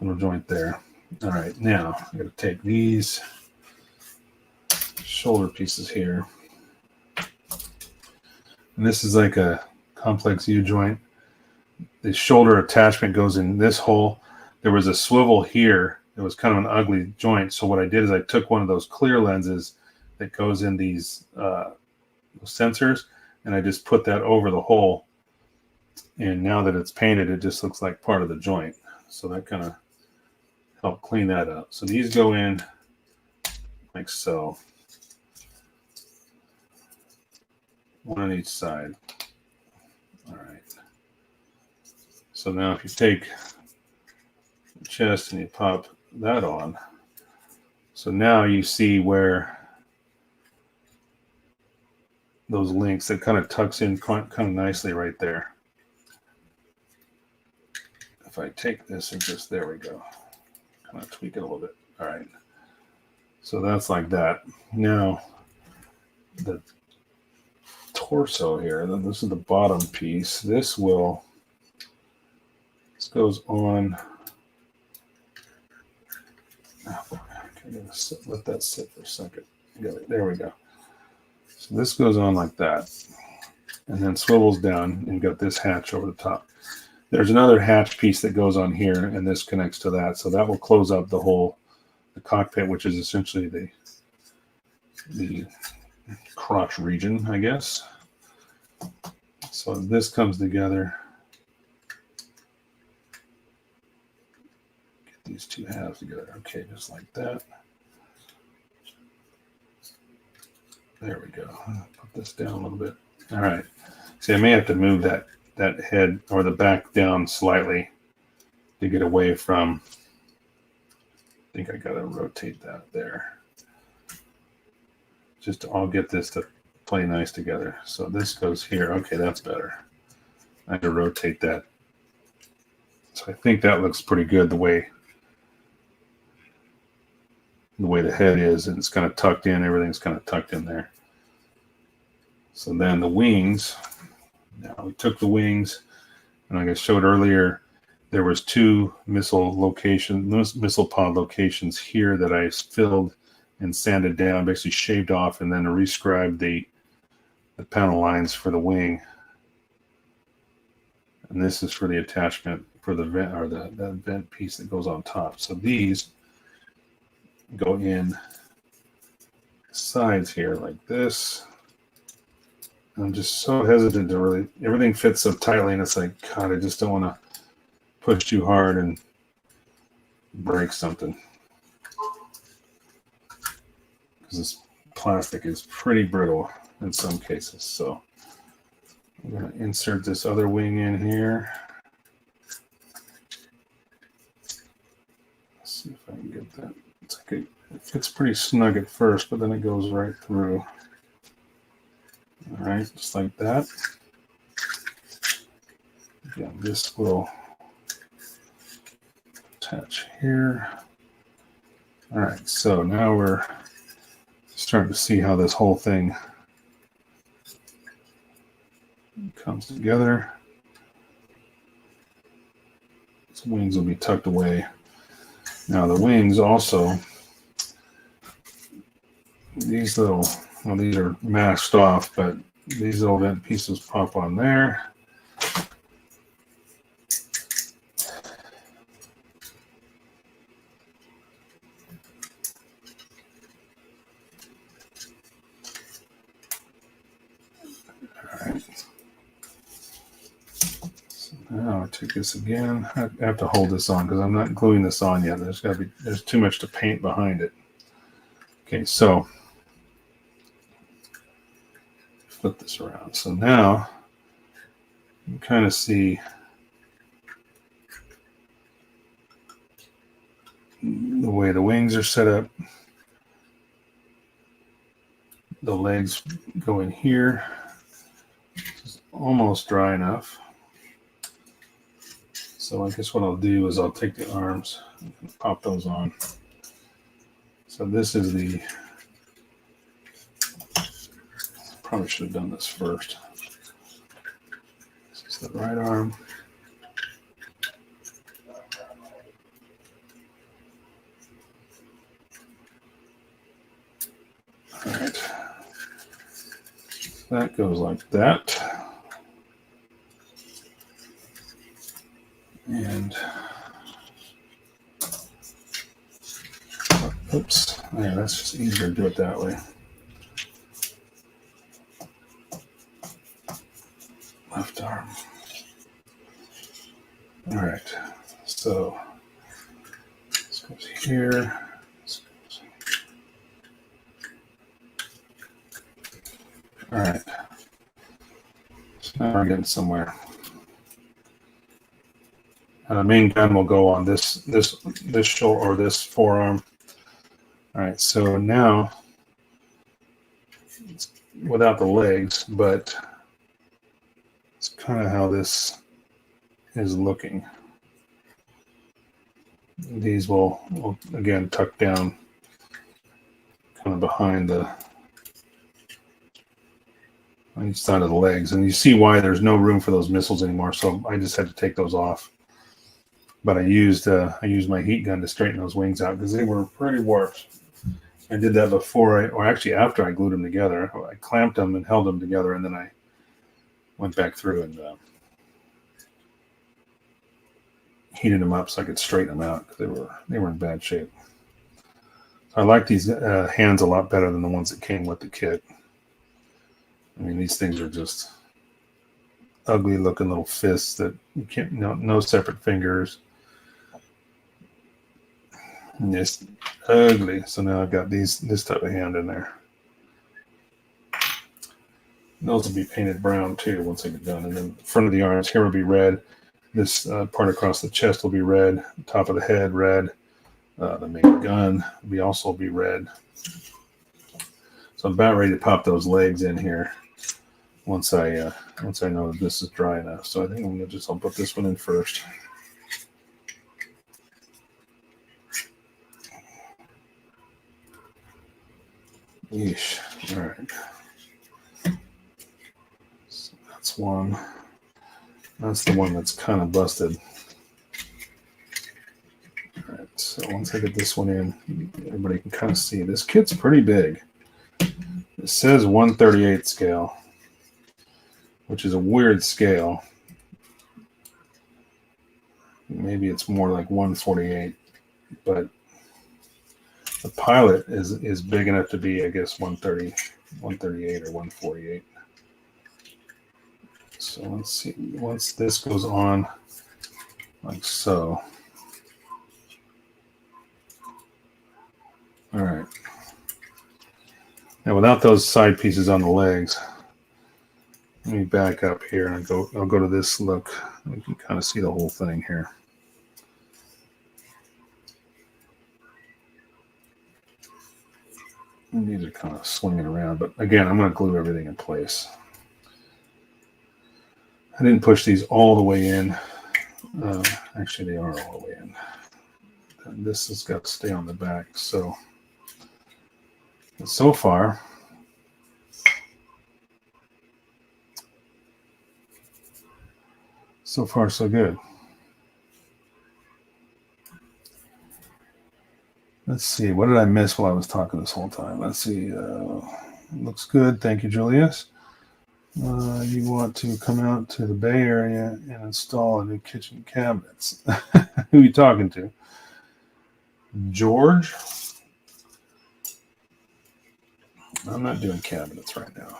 little joint there. All right, now I got to take these shoulder pieces here, and this is like a complex U joint. The shoulder attachment goes in this hole. There was a swivel here. It was kind of an ugly joint, so what I did is I took one of those clear lenses that goes in these sensors, and I just put that over the hole, and now that it's painted, it just looks like part of the joint. So that kind of helped clean that up. So these go in like so, one on each side. All right. So now if you take the chest and you pop that on, so now you see where those links, that kind of tucks in kind of nicely right there. If I take this and just, there we go, kind of tweak it a little bit. All right. So that's like that. Now the torso here, then this is the bottom piece. This goes on. Okay, let that sit for a second. There we go. So this goes on like that, and then swivels down, and you've got this hatch over the top. There's another hatch piece that goes on here, and this connects to that. So that will close up the cockpit, which is essentially the crotch region, I guess. So this comes together. Get these two halves together. Okay, just like that. There we go. Put this down a little bit. All right. See, I may have to move that head or the back down slightly to get away from. I think I got to rotate that there. Just I'll get this to play nice together. So this goes here. Okay, that's better. I have to rotate that. So I think that looks pretty good the way the head is, and it's kind of tucked in. Everything's kind of tucked in there. So then the wings. Now we took the wings, and like I showed earlier, there was two missile pod locations here that I filled and sanded down, basically shaved off, and then rescribed the panel lines for the wing. And this is for the attachment for the vent, or the vent piece that goes on top. So these go in sides here like this. I'm just so hesitant to really, everything fits so tightly, and it's like, God, I just don't want to push too hard and break something. Because this plastic is pretty brittle in some cases. So I'm going to insert this other wing in here. Let's see if I can get that. It's like it fits pretty snug at first, but then it goes right through. right, just like that. Again, this will attach here. All right, so now we're starting to see how this whole thing comes together. Its wings will be tucked away. Now the wings also, these little, well, these are masked off, but these little vent pieces pop on there. All right. So now I take this again. I have to hold this on because I'm not gluing this on yet. There's too much to paint behind it. Okay, so flip this around. So now you kind of see the way the wings are set up. The legs go in here. It's almost dry enough. So I guess what I'll do is I'll take the arms and pop those on. So this is the, probably should have done this first. This is the right arm. All right. That goes like that. And oops, yeah, that's just easier to do it that way. Left arm. All right, so this goes here. All right, so now we're getting somewhere. And the main gun will go on this shoulder or this forearm. All right, so now it's without the legs, but it's kind of how this is looking. These will again tuck down kind of behind the on each side of the legs, and you see why there's no room for those missiles anymore. So I just had to take those off. But I used my heat gun to straighten those wings out because they were pretty warped. I did that before, or actually after I glued them together. I clamped them and held them together, and then I went back through and heated them up so I could straighten them out because they were in bad shape. I like these hands a lot better than the ones that came with the kit. I mean, these things are just ugly looking little fists that you can't, no separate fingers. And just ugly. So now I've got this type of hand in there. And those will be painted brown too once I get done. And then the front of the arms here will be red. This part across the chest will be red. The top of the head red. The main gun will also be red. So I'm about ready to pop those legs in here once I know that this is dry enough. So I think I'll put this one in first. Yeesh. All right. So that's one. That's the one that's kind of busted. All right. So once I get this one in, everybody can kind of see. This kit's pretty big. It says 1/38 scale, which is a weird scale. Maybe it's more like 1/48, but the pilot is big enough to be, I guess, 138 or 148. So let's see. Once this goes on, like so. All right. Now, without those side pieces on the legs, let me back up here and I'll go to this look. You can kind of see the whole thing here. And these are kind of swinging around, but again, I'm going to glue everything in place. I didn't push these all the way in. Actually, they are all the way in. And this has got to stay on the back. So far, so good. Let's see. What did I miss while I was talking this whole time? Let's see. Looks good. Thank you, Julius. You want to come out to the Bay Area and install a new kitchen cabinets. Who are you talking to? George? I'm not doing cabinets right now.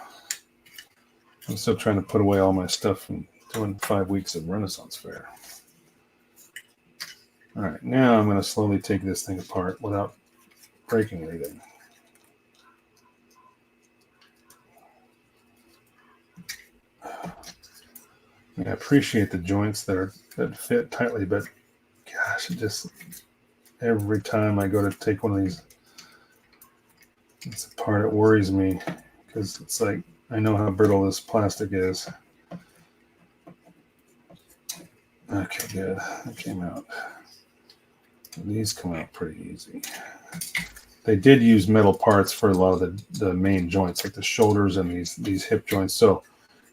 I'm still trying to put away all my stuff from doing 5 weeks of Renaissance Fair. All right, now I'm going to slowly take this thing apart without breaking anything. I appreciate the joints that fit tightly, but gosh, it just every time I go to take one of these, it's a part that worries me because it's like I know how brittle this plastic is. Okay, good. That came out. These come out pretty easy. They did use metal parts for a lot of the main joints, like the shoulders and these hip joints. So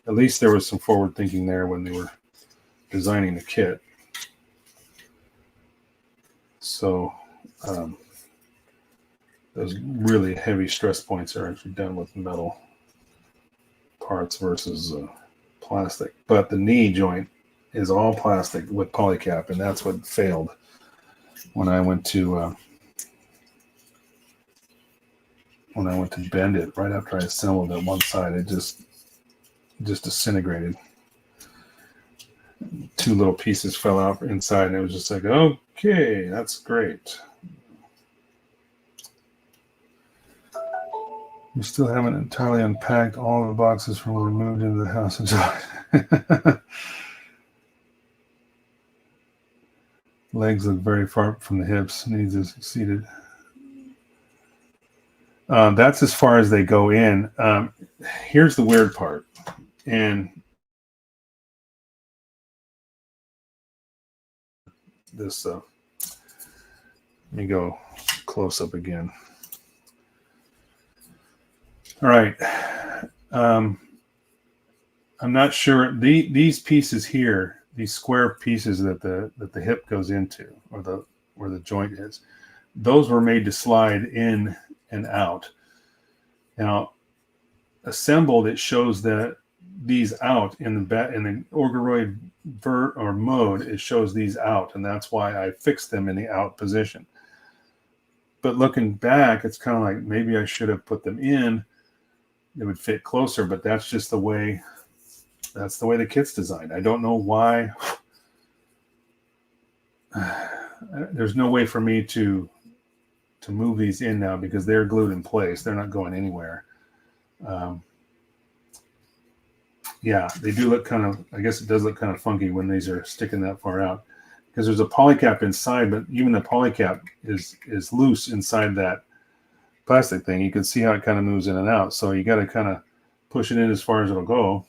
at least there was some forward thinking there when they were designing the kit. So those really heavy stress points are actually done with metal parts versus plastic. But the knee joint is all plastic with polycap, and that's what failed when I went to bend it. Right after I assembled it, one side it just disintegrated. 2 little pieces fell out inside, and it was just like, okay, that's great. We still haven't entirely unpacked all the boxes from when we moved into the house. Legs look very far from the hips. Needs is seated. That's as far as they go in. Here's the weird part. And this, let me go close up again. All right. I'm not sure. These pieces here, these square pieces that the hip goes into, or where the joint is, those were made to slide in and out. Now, assembled, it shows that these out in the Orgoroid mode, it shows these out, and that's why I fixed them in the out position. But looking back, it's kind of like maybe I should have put them in. It would fit closer, but that's just the way. That's the way the kit's designed. I don't know why. There's no way for me to move these in now because they're glued in place. They're not going anywhere. Yeah, they do look kind of, I guess it does look kind of funky when these are sticking that far out because there's a polycap inside, but even the polycap is loose inside that plastic thing. You can see how it kind of moves in and out. So you got to kind of push it in as far as it'll go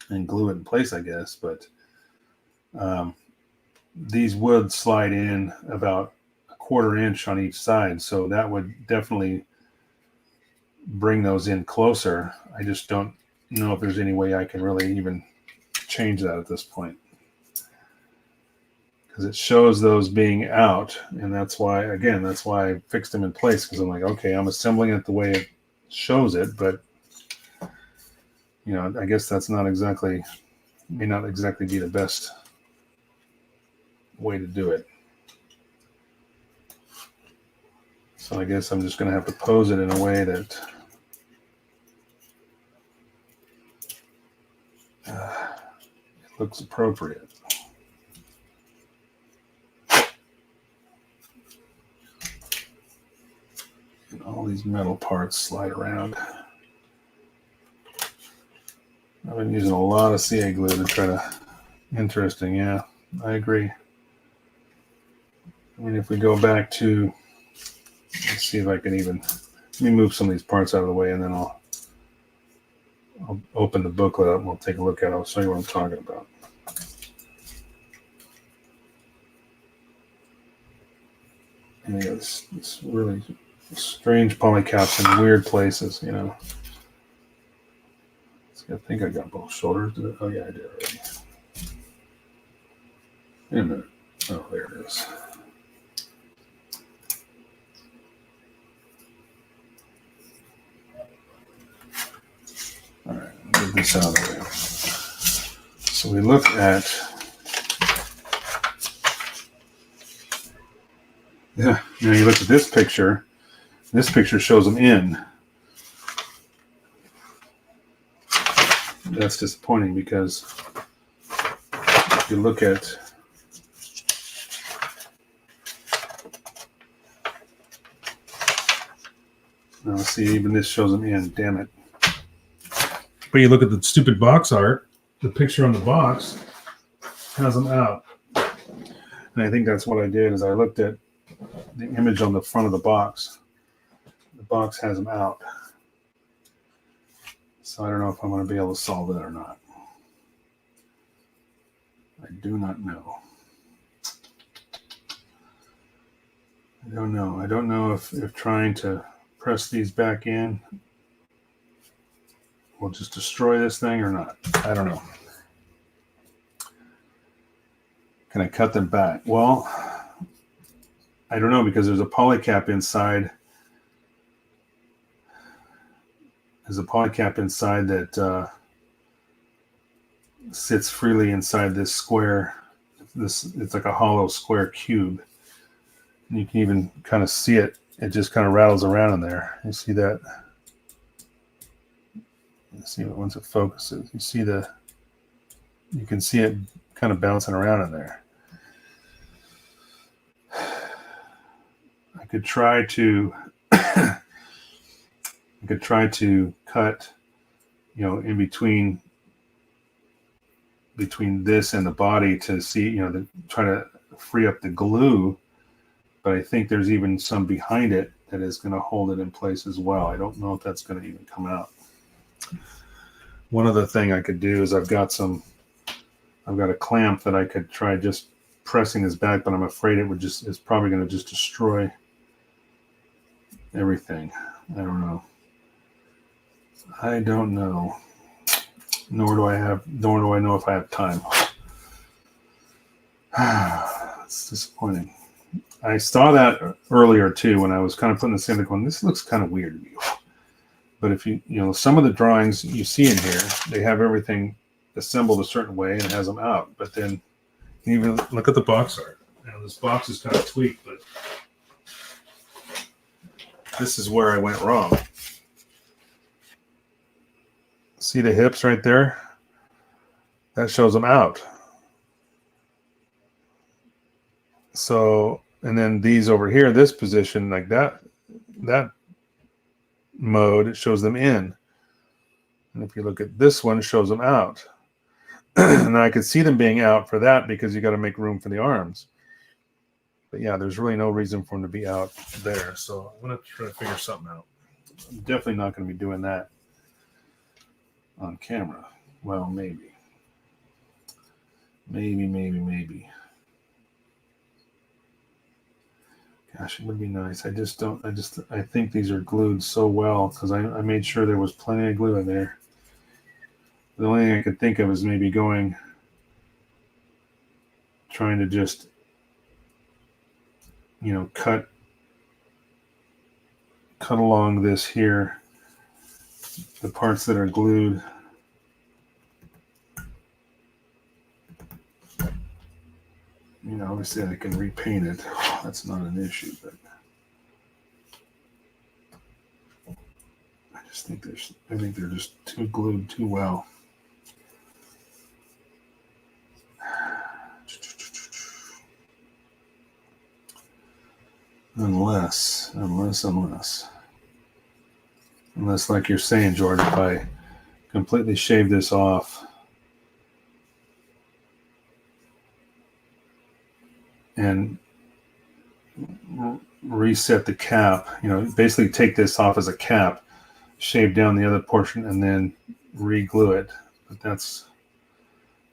and glue it in place, I guess. But these would slide in about 1/4 inch on each side. So that would definitely bring those in closer. I just don't know if there's any way I can really even change that at this point. Because it shows those being out, and that's why I fixed them in place, because I'm like, okay, I'm assembling it the way it shows it, but I guess that's may not exactly be the best way to do it. So I guess I'm just going to have to pose it in a way that it looks appropriate. And all these metal parts slide around. I've been using a lot of CA glue to try to. Interesting, yeah, I agree. I mean, if we go back to, let's see if I can even, let me move some of these parts out of the way, and then I'll I'll open the booklet up and we'll take a look at it. I'll show you what I'm talking about. And it's really strange polycaps in weird places, you know. I think I got both shoulders. Oh yeah, I did already. Wait a minute. Oh, there it is. All right, get this out of the way. So we look at, yeah, you look at this picture. This picture shows them in. That's disappointing because if you look at now, see, even this shows them in. Damn it! But you look at the stupid box art. The picture on the box has them out, and I think that's what I did. Is I looked at the image on the front of the box. The box has them out. So I don't know if I'm going to be able to solve that or not. I do not know. I don't know. I don't know if trying to press these back in will just destroy this thing or not. I don't know. Can I cut them back? Well, I don't know because there's a polycap inside. There's a polycap inside that sits freely inside this square. It's like a hollow square cube. And you can even kind of see it. It just kind of rattles around in there. You see that? You see it once it focuses. You can see it kind of bouncing around in there. I could try to cut, you know, in between this and the body to see, you know, to try to free up the glue. But I think there's even some behind it that is going to hold it in place as well. I don't know if that's going to even come out. One other thing I could do is I've got a clamp that I could try just pressing this back, but I'm afraid it's probably going to just destroy everything. I don't know. Nor do I know if I have time. It's disappointing. I saw that earlier too when I was kind of putting this in, going, this looks kind of weird to me. But if you know, some of the drawings you see in here, they have everything assembled a certain way and it has them out. But then you even look at the box art. Now this box is kind of tweaked, but this is where I went wrong. See the hips right there? That shows them out. So, and then these over here, this position, like that mode, it shows them in. And if you look at this one, it shows them out. And I could see them being out for that because you got to make room for the arms. But yeah, there's really no reason for them to be out there. So I'm going to try to figure something out. I'm definitely not going to be doing that on camera. Well, maybe. Maybe. Gosh, it would be nice. I think these are glued so well because I made sure there was plenty of glue in there. The only thing I could think of is maybe trying to just, you know, cut along this here, the parts that are glued. You know, obviously I can repaint it. That's not an issue, but I think they're just too glued too well. Unless, like you're saying, Jordan, if I completely shave this off and reset the cap, you know, basically take this off as a cap, shave down the other portion, and then re-glue it, but that's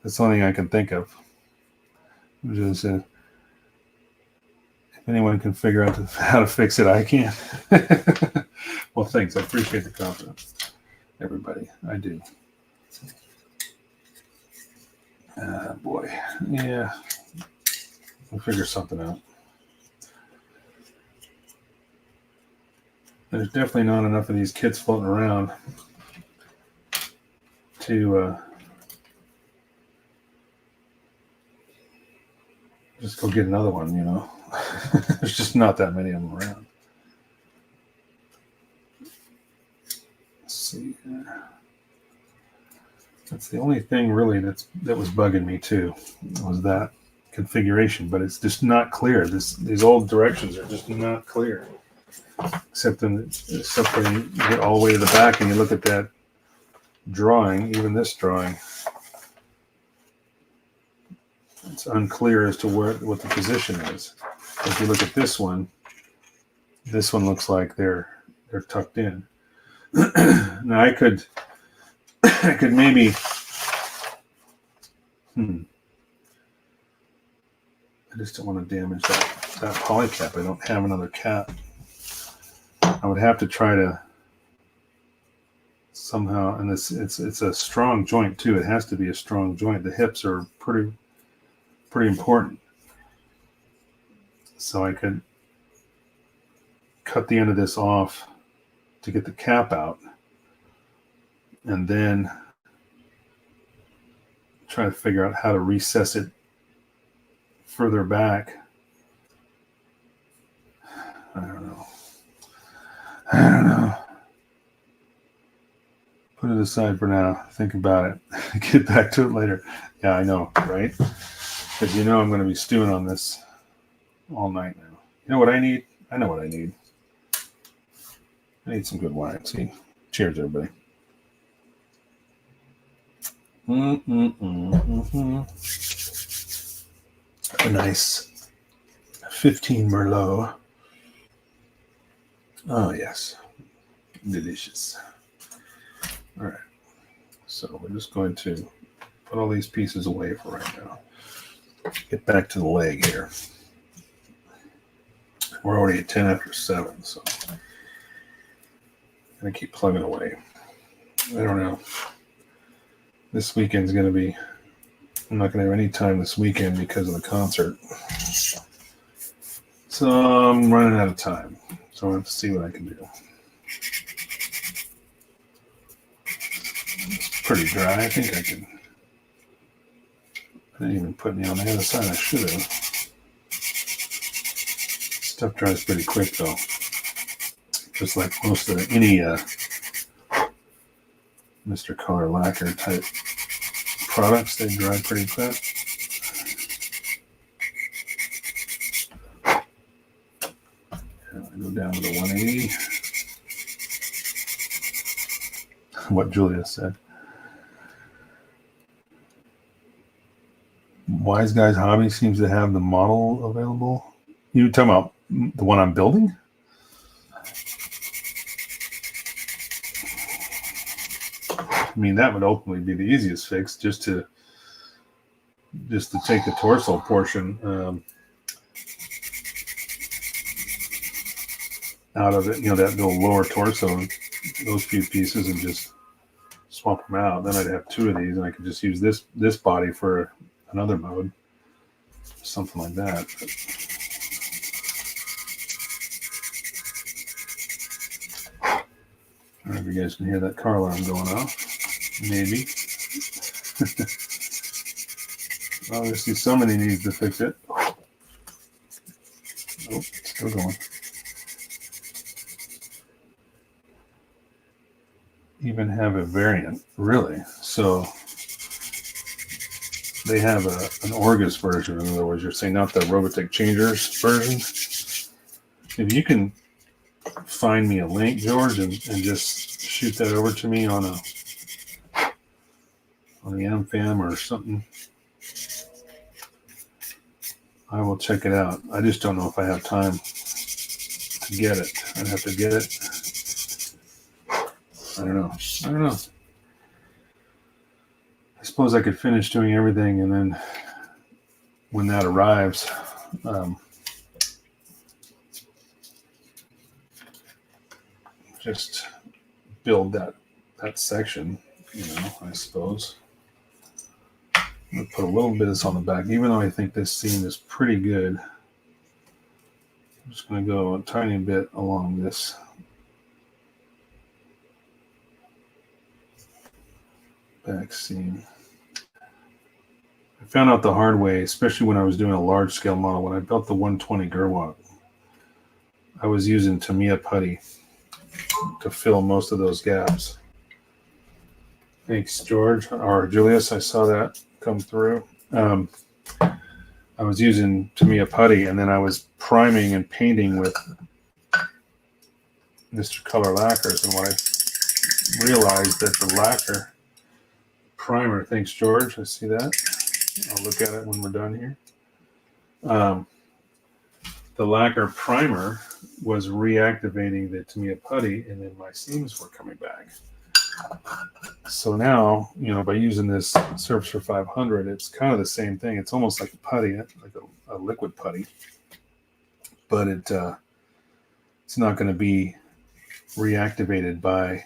the only thing I can think of. Just, if anyone can figure out how to fix it, I can't. Well, thanks. I appreciate the confidence, everybody. I do. Boy, yeah, we'll figure something out. There's definitely not enough of these kits floating around to just go get another one, you know. There's just not that many of them around. Let's see. That's the only thing really that was bugging me too, was that configuration, but it's just not clear. These old directions are just not clear. Except when you get all the way to the back and you look at that drawing, even this drawing, it's unclear as to what the position is. If you look at this one looks like they're tucked in. Now I could maybe I just don't want to damage that poly cap. I don't have another cap. I would have to try to somehow, and it's a strong joint too. It has to be a strong joint. The hips are pretty important. So I could cut the end of this off to get the cap out, and then try to figure out how to recess it further back. I don't know. Put it aside for now. Think about it. Get back to it later. Yeah, I know, right? Because you know I'm going to be stewing on this all night now. You know what I need? I know what I need. I need some good wine. See? Cheers, everybody. A nice 15 Merlot. Oh, yes. Delicious. All right. So we're just going to put all these pieces away for right now. Get back to the leg here. We're already at 10 after 7, so I'm going to keep plugging away. I don't know. This weekend's going to be... I'm not going to have any time this weekend because of the concert. So I'm running out of time. So I'll have to see what I can do. It's pretty dry. I think I can... I didn't even put any on the other side. I should have. Stuff dries pretty quick, though. Just like most of any Mr. Color Lacquer type products, they dry pretty quick. I go down to the 180. What Julia said. Wise Guys Hobby seems to have the model available. You talking about the one I'm building? I mean, that would ultimately be the easiest fix, just to take the torso portion out of it, you know, that little lower torso, those few pieces, and just swap them out. Then I'd have two of these, and I could just use this body for another mode, something like that. But I don't know if you guys can hear that car alarm going off. Maybe. Obviously, somebody needs to fix it. Oh, it's still going. Even have a variant, really. So they have an Orgus version. In other words, you're saying not the Robotech Changers version. If you can find me a link, George, and just shoot that over to me on the AmFam or something, I will check it out. I just don't know if I have time to get it. I'd have to get it. I don't know. I suppose I could finish doing everything, and then when that arrives, just build that section, I suppose. I'm going to put a little bit of this on the back, even though I think this seam is pretty good. I'm just going to go a tiny bit along this back seam. I found out the hard way, especially when I was doing a large scale model. When I built the 120 Gerwalk, I was using Tamiya putty to fill most of those gaps. Thanks, George, or Julius. I saw that come through. I was using Tamiya putty, and then I was priming and painting with Mr. Color lacquers. And what I realized that the lacquer primer, thanks, George. I see that. I'll look at it when we're done here. The lacquer primer was reactivating the Tamiya putty, and then my seams were coming back. So now, by using this Surfacer 500, it's kind of the same thing. It's almost like a putty, like a liquid putty, but it's not going to be reactivated by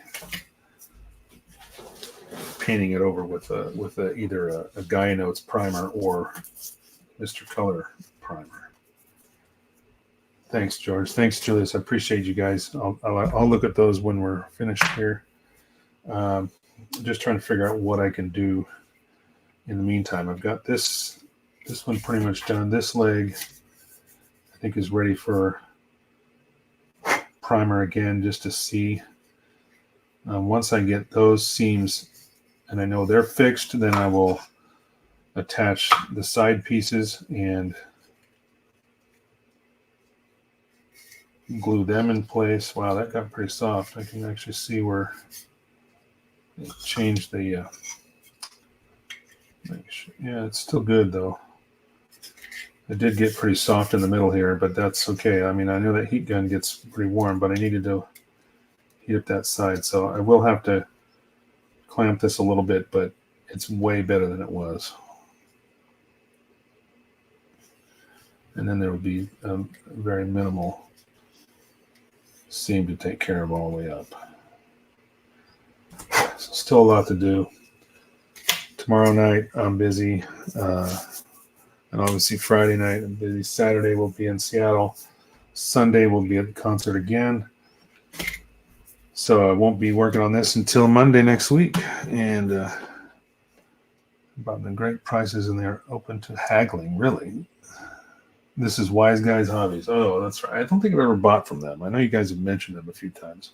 painting it over with either a Gaia Notes primer or Mr. Color primer. Thanks, George. Thanks, Julius. I appreciate you guys. I'll look at those when we're finished here. Just trying to figure out what I can do in the meantime. I've got this one pretty much done. This leg, I think, is ready for primer again, just to see. Once I get those seams and I know they're fixed, then I will attach the side pieces and glue them in place. Wow, that got pretty soft. I can actually see where it changed the yeah, it's still good though. It did get pretty soft in the middle here, but that's okay. I mean, I know that heat gun gets pretty warm, but I needed to heat up that side, so I will have to clamp this a little bit, but it's way better than it was. And then there would be a very minimal seam to take care of all the way up. So still a lot to do. Tomorrow night I'm busy, and obviously Friday night I'm busy. Saturday we'll be in Seattle. Sunday we'll be at the concert again. So I won't be working on this until Monday next week. And about the great prices, and they're open to haggling, really. This is Wise Guys Hobbies. Oh, that's right. I don't think I've ever bought from them. I know you guys have mentioned them a few times.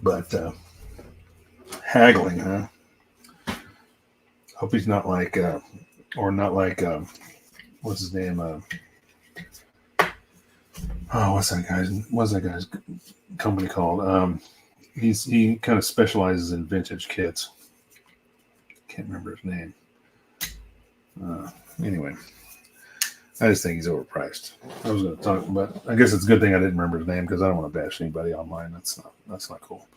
But haggling, huh? Hope he's not like, what's his name? What's that guy's company called? He kind of specializes in vintage kits. Can't remember his name. Anyway, I just think he's overpriced. I was going to talk, but I guess it's a good thing I didn't remember his name, because I don't want to bash anybody online. That's not cool.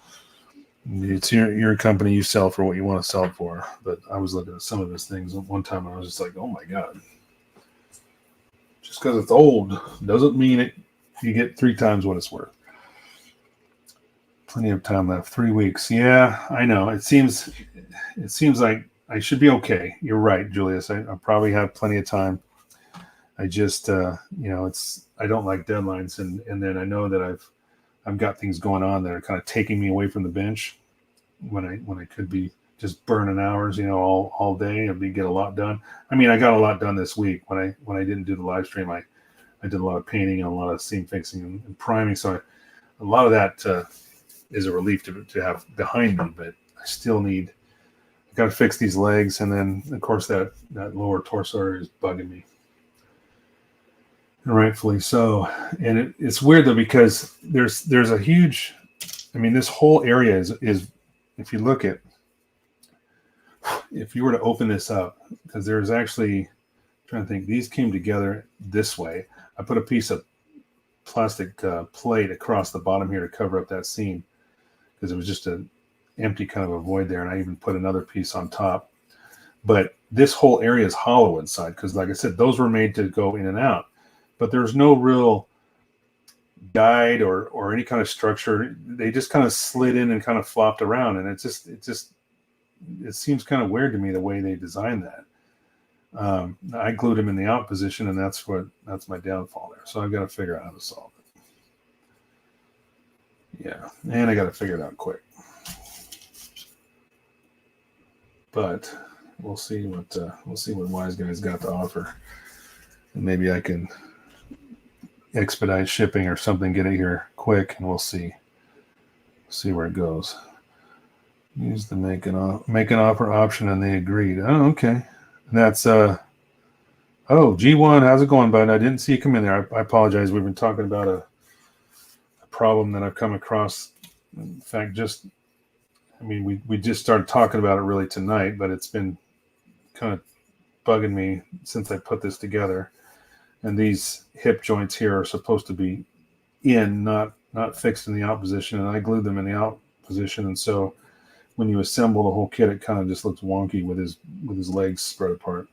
It's your company. You sell for what you want to sell it for. But I was looking at some of his things one time, and I was just like, oh my god! Just because it's old doesn't mean you get 3 times what it's worth. Plenty of time left. 3 weeks. Yeah, I know. It seems like I should be okay. You're right, Julius. I probably have plenty of time. I just, I don't like deadlines, and then I know that I've got things going on that are kind of taking me away from the bench when I could be just burning hours, all day and get a lot done. I mean, I got a lot done this week when I didn't do the live stream. I did a lot of painting and a lot of seam fixing and priming. So a lot of that is a relief to have behind me, but I still got to fix these legs, and then of course that lower torso area is bugging me, and rightfully so. And it's weird though, because there's a huge, this whole area is if you look at, if you were to open this up, because there's actually, I'm trying to think, these came together this way. I put a piece of plastic plate across the bottom here to cover up that seam, because it was just an empty kind of a void there. And I even put another piece on top. But this whole area is hollow inside because, like I said, those were made to go in and out. But there's no real guide or any kind of structure. They just kind of slid in and kind of flopped around. And it seems kind of weird to me the way they designed that. I glued them in the out position, and that's my downfall there. So I've got to figure out how to solve it. Yeah, and I got to figure it out quick. But we'll see what Wise Guys got to offer, and maybe I can expedite shipping or something, get it here quick, and we'll see where it goes. Use the make an offer option, and they agreed. Oh, okay. And that's G1, how's it going, bud? I didn't see you come in there. I apologize. We've been talking about a problem that I've come across. In fact, we just started talking about it really tonight, but it's been kind of bugging me since I put this together. And these hip joints here are supposed to be in, not fixed in the out position, and I glued them in the out position, and so when you assemble the whole kit, it kind of just looks wonky with his legs spread apart.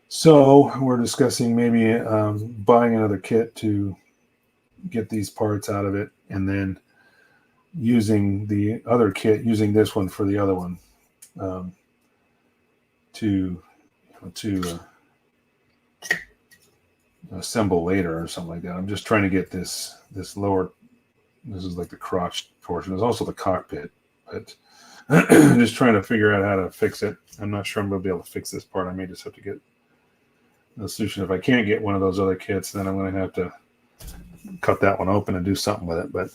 So we're discussing maybe buying another kit to get these parts out of it, and then using the other kit, using this one for the other one, to assemble later or something like that. I'm just trying to get this lower. This is like the crotch portion. There's also the cockpit. But I'm just trying to figure out how to fix it. I'm not sure I'm going to be able to fix this part. I may just have to get a solution. If I can't get one of those other kits, then I'm going to have to cut that one open and do something with it. But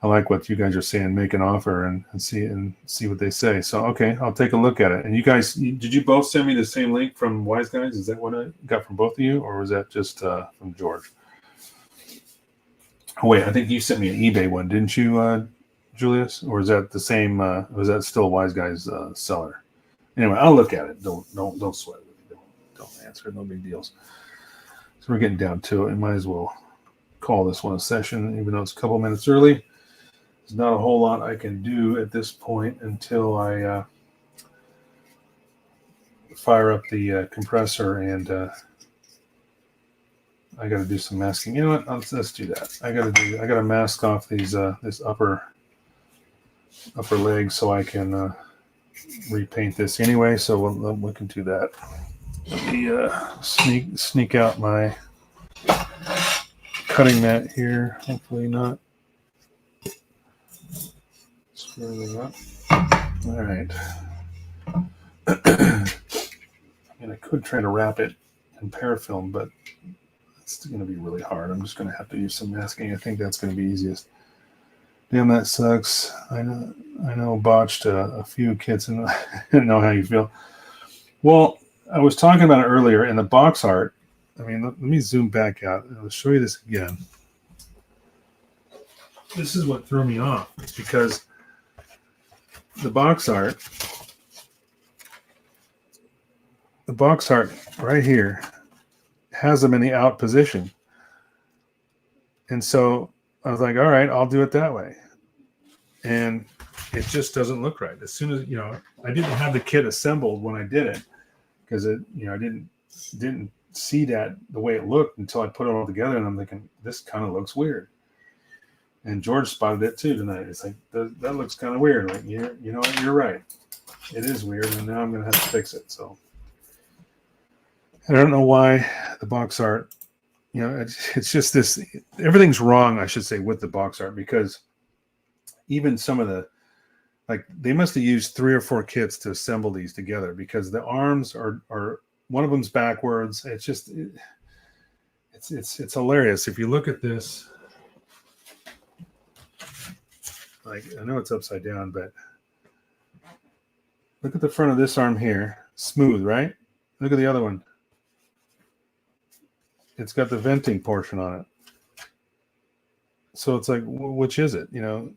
I like what you guys are saying. Make an offer and see what they say. So, okay, I'll take a look at it. And you guys, did you both send me the same link from Wise Guys? Is that what I got from both of you? Or was that just from George? Oh, wait, I think you sent me an eBay one, didn't you, Julius, or is that the same? Was that still Wise Guys seller? Anyway, I'll look at it. Don't sweat it. Don't answer it. No big deals. So we're getting down to it. I might as well call this one a session, even though it's a couple minutes early. There's not a whole lot I can do at this point until I fire up the compressor, and I got to do some masking. You know what? Let's do that. I got to mask off these this upper leg so I can repaint this anyway. So we can do that. Let me sneak out my cutting mat here. Hopefully not screw it up. All right. And I could try to wrap it in parafilm, but it's going to be really hard. I'm just going to have to use some masking. I think that's going to be easiest. Damn, that sucks. I know botched a few kits, and I didn't know how you feel. Well, I was talking about it earlier in the box art. I mean, let me zoom back out. I'll show you this again. This is what threw me off, because the box art right here has them in the out position. And so I was like, all right, I'll do it that way. And it just doesn't look right. As soon as, I didn't have the kit assembled when I did it, because I didn't see that the way it looked until I put it all together, and I'm thinking, this kind of looks weird. And George spotted it too tonight. It's like, that looks kind of weird. Like, you know what, you're right. It is weird, and now I'm going to have to fix it. So I don't know why the box art, it's just this, everything's wrong, I should say, with the box art, because even some of the, like, they must have used 3 or 4 kits to assemble these together, because the arms are one of them's backwards. It's just, it's hilarious. If you look at this, like, I know it's upside down, but look at the front of this arm here. Smooth, right? Look at the other one. It's got the venting portion on it. So it's like, which is it?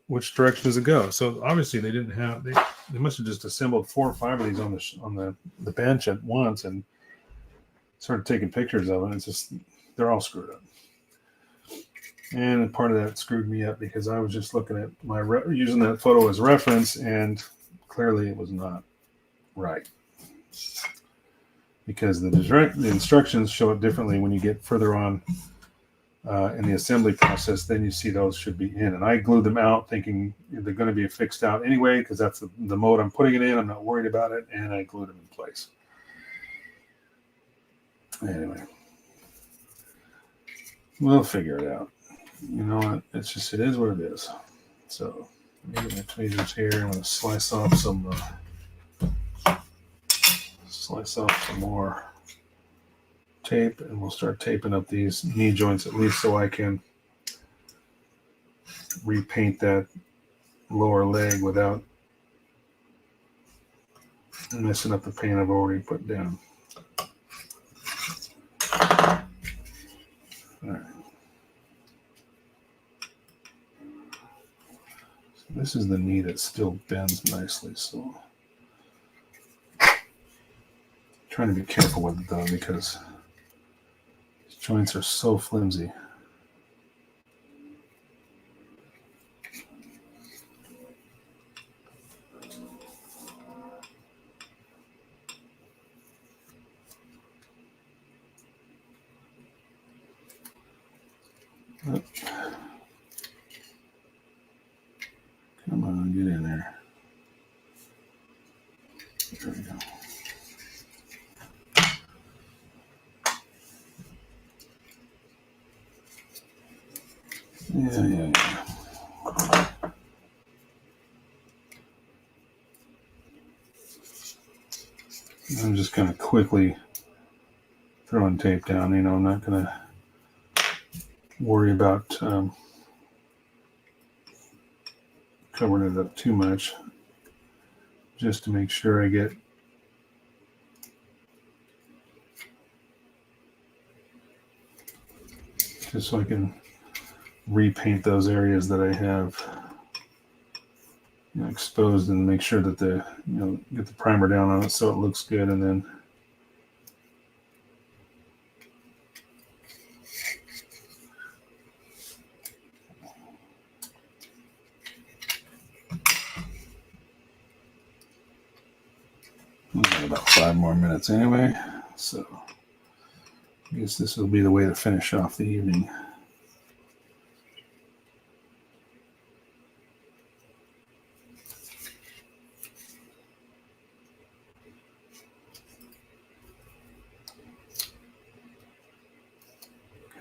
Which direction does it go? So obviously they didn't have, they must have just assembled 4 or 5 of these on the bench at once and started taking pictures of it. It's just, they're all screwed up. And part of that screwed me up because I was just looking at using that photo as reference, and clearly it was not right. Because the instructions show it differently when you get further on in the assembly process. Then you see those should be in, and I glued them out thinking they're going to be fixed out anyway because that's the mode I'm putting it in. I'm not worried about it, and I glued them in place. Anyway, we'll figure it out. You know what? It is what it is. So let me get my tweezers here. I'm going to slice off some more tape, and we'll start taping up these knee joints, at least so I can repaint that lower leg without messing up the paint I've already put down. All right. So this is the knee that still bends nicely, so trying to be careful with it though because these joints are so flimsy. Oh. Come on, get in there. There we go. Yeah. I'm just kind of quickly throwing tape down. I'm not going to worry about covering it up too much, just to make sure I get just so I can repaint those areas that I have exposed and make sure that get the primer down on it so it looks good, and then we've got about 5 more minutes anyway, so I guess this will be the way to finish off the evening.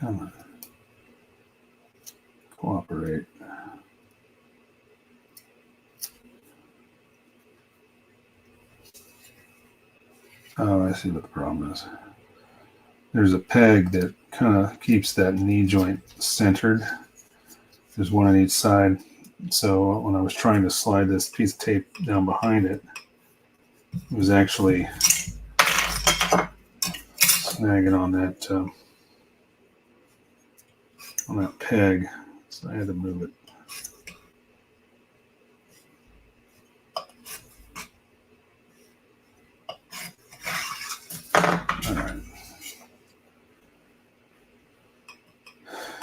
Come on. Cooperate. Oh, I see what the problem is. There's a peg that kind of keeps that knee joint centered. There's one on each side. So when I was trying to slide this piece of tape down behind it, it was actually snagging on that peg. So I had to move it. All right.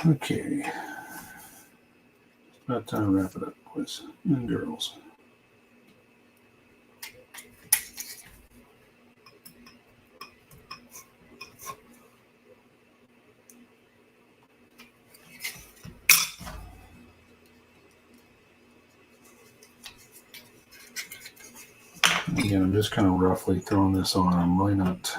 Okay. It's about time to wrap it up, boys and girls. Again, I'm just kind of roughly throwing this on. I'm really not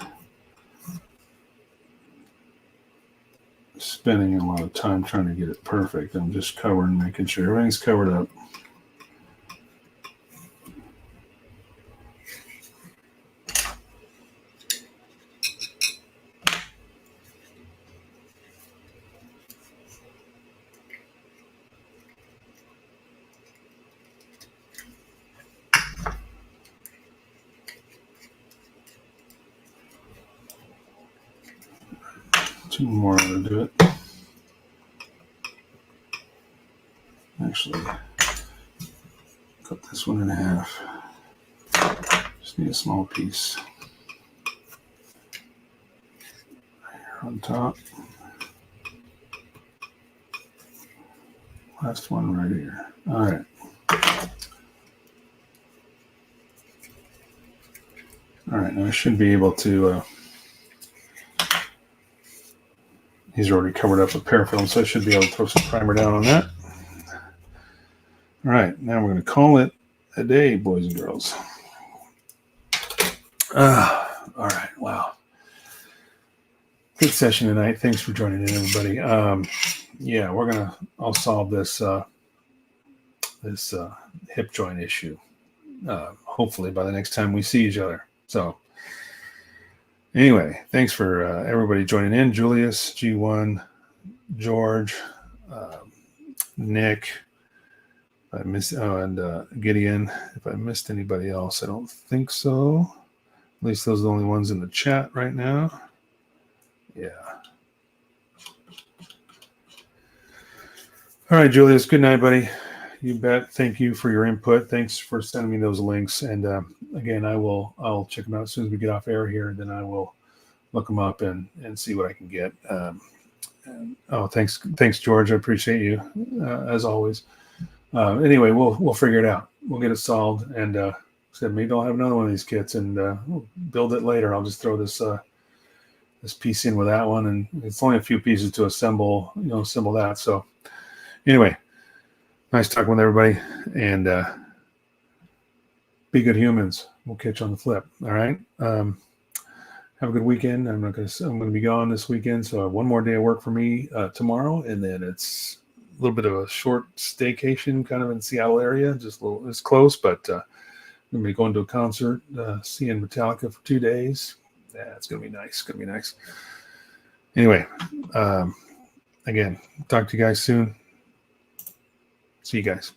spending a lot of time trying to get it perfect. I'm just covering, making sure everything's covered up. Two more to do it. Actually, cut this one in half. Just need a small piece. Here on top. Last one right here. All right. All right. Now I should be able to. He's already covered up with parafilm, so I should be able to throw some primer down on that. All right. Now we're going to call it a day, boys and girls. All right. Wow. Good session tonight. Thanks for joining in, everybody. Yeah, I'll solve this hip joint issue. Hopefully by the next time we see each other. So anyway, thanks for everybody joining in. Julius, G1, George, Nick, and Gideon. If I missed anybody else, I don't think so. At least those are the only ones in the chat right now. Yeah. All right, Julius. Good night, buddy. You bet. Thank you for your input. Thanks for sending me those links. And again, I'll check them out as soon as we get off air here. And then I will look them up and see what I can get. Thanks, George. I appreciate you as always. Anyway, we'll figure it out. We'll get it solved. And said maybe I'll have another one of these kits and we'll build it later. I'll just throw this piece in with that one, and it's only a few pieces to assemble. Assemble that. So anyway. Nice talking with everybody, and be good humans. We'll catch you on the flip. All right. Have a good weekend. I'm going to be gone this weekend, so one more day of work for me tomorrow, and then it's a little bit of a short staycation, kind of in Seattle area. Just a little, it's close, but I'm going to be going to a concert, seeing Metallica for 2 days. Yeah, it's going to be nice. It's going to be nice. Anyway, again, talk to you guys soon. See you guys.